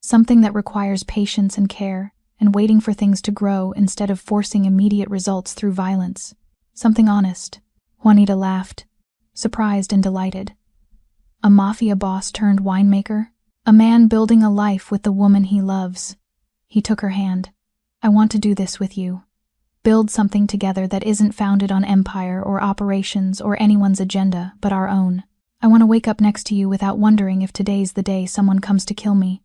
"Something that requires patience and care, and waiting for things to grow instead of forcing immediate results through violence. Something honest." Juanita laughed, surprised and delighted. A Mafia boss turned winemaker? A man building a life with the woman he loves. He took her hand. "I want to do this with you. Build something together that isn't founded on empire or operations or anyone's agenda, but our own. I want to wake up next to you without wondering if today's the day someone comes to kill me.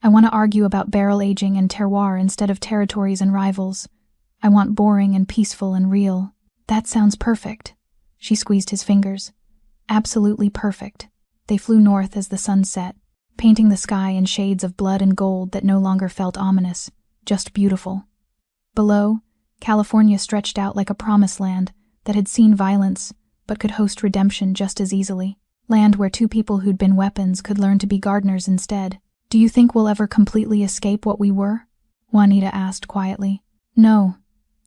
I want to argue about barrel aging and terroir instead of territories and rivals. I want boring and peaceful and real." "That sounds perfect." She squeezed his fingers. "Absolutely perfect." They flew north as the sun set, painting the sky in shades of blood and gold that no longer felt ominous, just beautiful. Below, California stretched out like a promised land, that had seen violence but could host redemption just as easily. Land where two people who'd been weapons could learn to be gardeners instead. Do you think we'll ever completely escape what we were? Juanita asked quietly. No,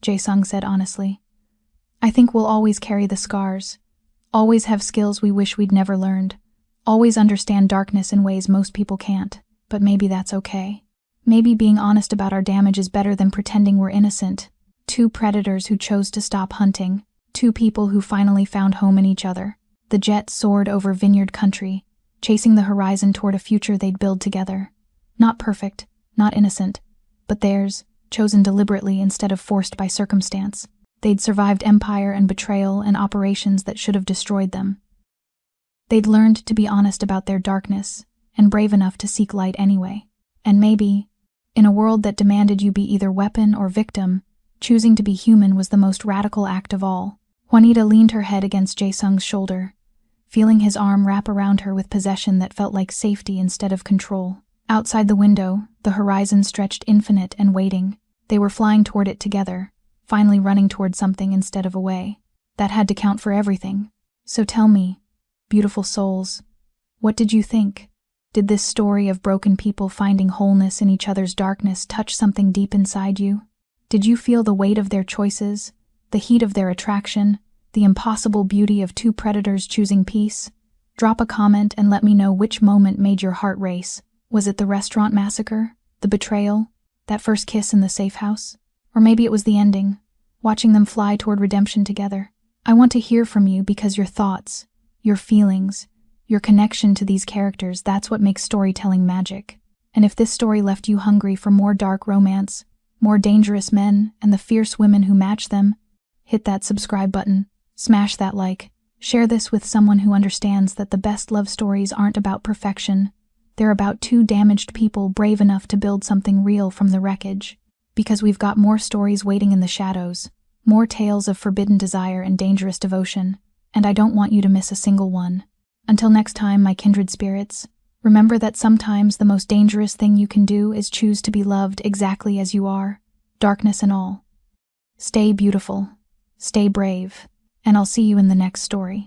Jae-sung said honestly. I think we'll always carry the scars, always have skills we wish we'd never learned, always understand darkness in ways most people can't, but maybe that's okay. Maybe being honest about our damage is better than pretending we're innocent. Two predators who chose to stop hunting, two people who finally found home in each other. The jet soared over vineyard country, chasing the horizon toward a future they'd build together. Not perfect, not innocent, but theirs, chosen deliberately instead of forced by circumstance. They'd survived empire and betrayal and operations that should have destroyed them. They'd learned to be honest about their darkness, and brave enough to seek light anyway. And maybe, in a world that demanded you be either weapon or victim, choosing to be human was the most radical act of all. Juanita leaned her head against Jae-sung's shoulder, feeling his arm wrap around her with possession that felt like safety instead of control. Outside the window, the horizon stretched infinite and waiting. They were flying toward it together, finally running toward something instead of away. That had to count for everything. So tell me, beautiful souls, what did you think? Did this story of broken people finding wholeness in each other's darkness touch something deep inside you? Did you feel the weight of their choices, the heat of their attraction, the impossible beauty of two predators choosing peace? Drop a comment and let me know which moment made your heart race. Was it the restaurant massacre? The betrayal? That first kiss in the safe house? Or maybe it was the ending, watching them fly toward redemption together. I want to hear from you because your thoughts, your feelings, your connection to these characters, that's what makes storytelling magic. And if this story left you hungry for more dark romance, more dangerous men, and the fierce women who match them, hit that subscribe button, smash that like, share this with someone who understands that the best love stories aren't about perfection. They're about two damaged people brave enough to build something real from the wreckage. Because we've got more stories waiting in the shadows, more tales of forbidden desire and dangerous devotion, and I don't want you to miss a single one. Until next time, my kindred spirits, remember that sometimes the most dangerous thing you can do is choose to be loved exactly as you are, darkness and all. Stay beautiful, stay brave, and I'll see you in the next story.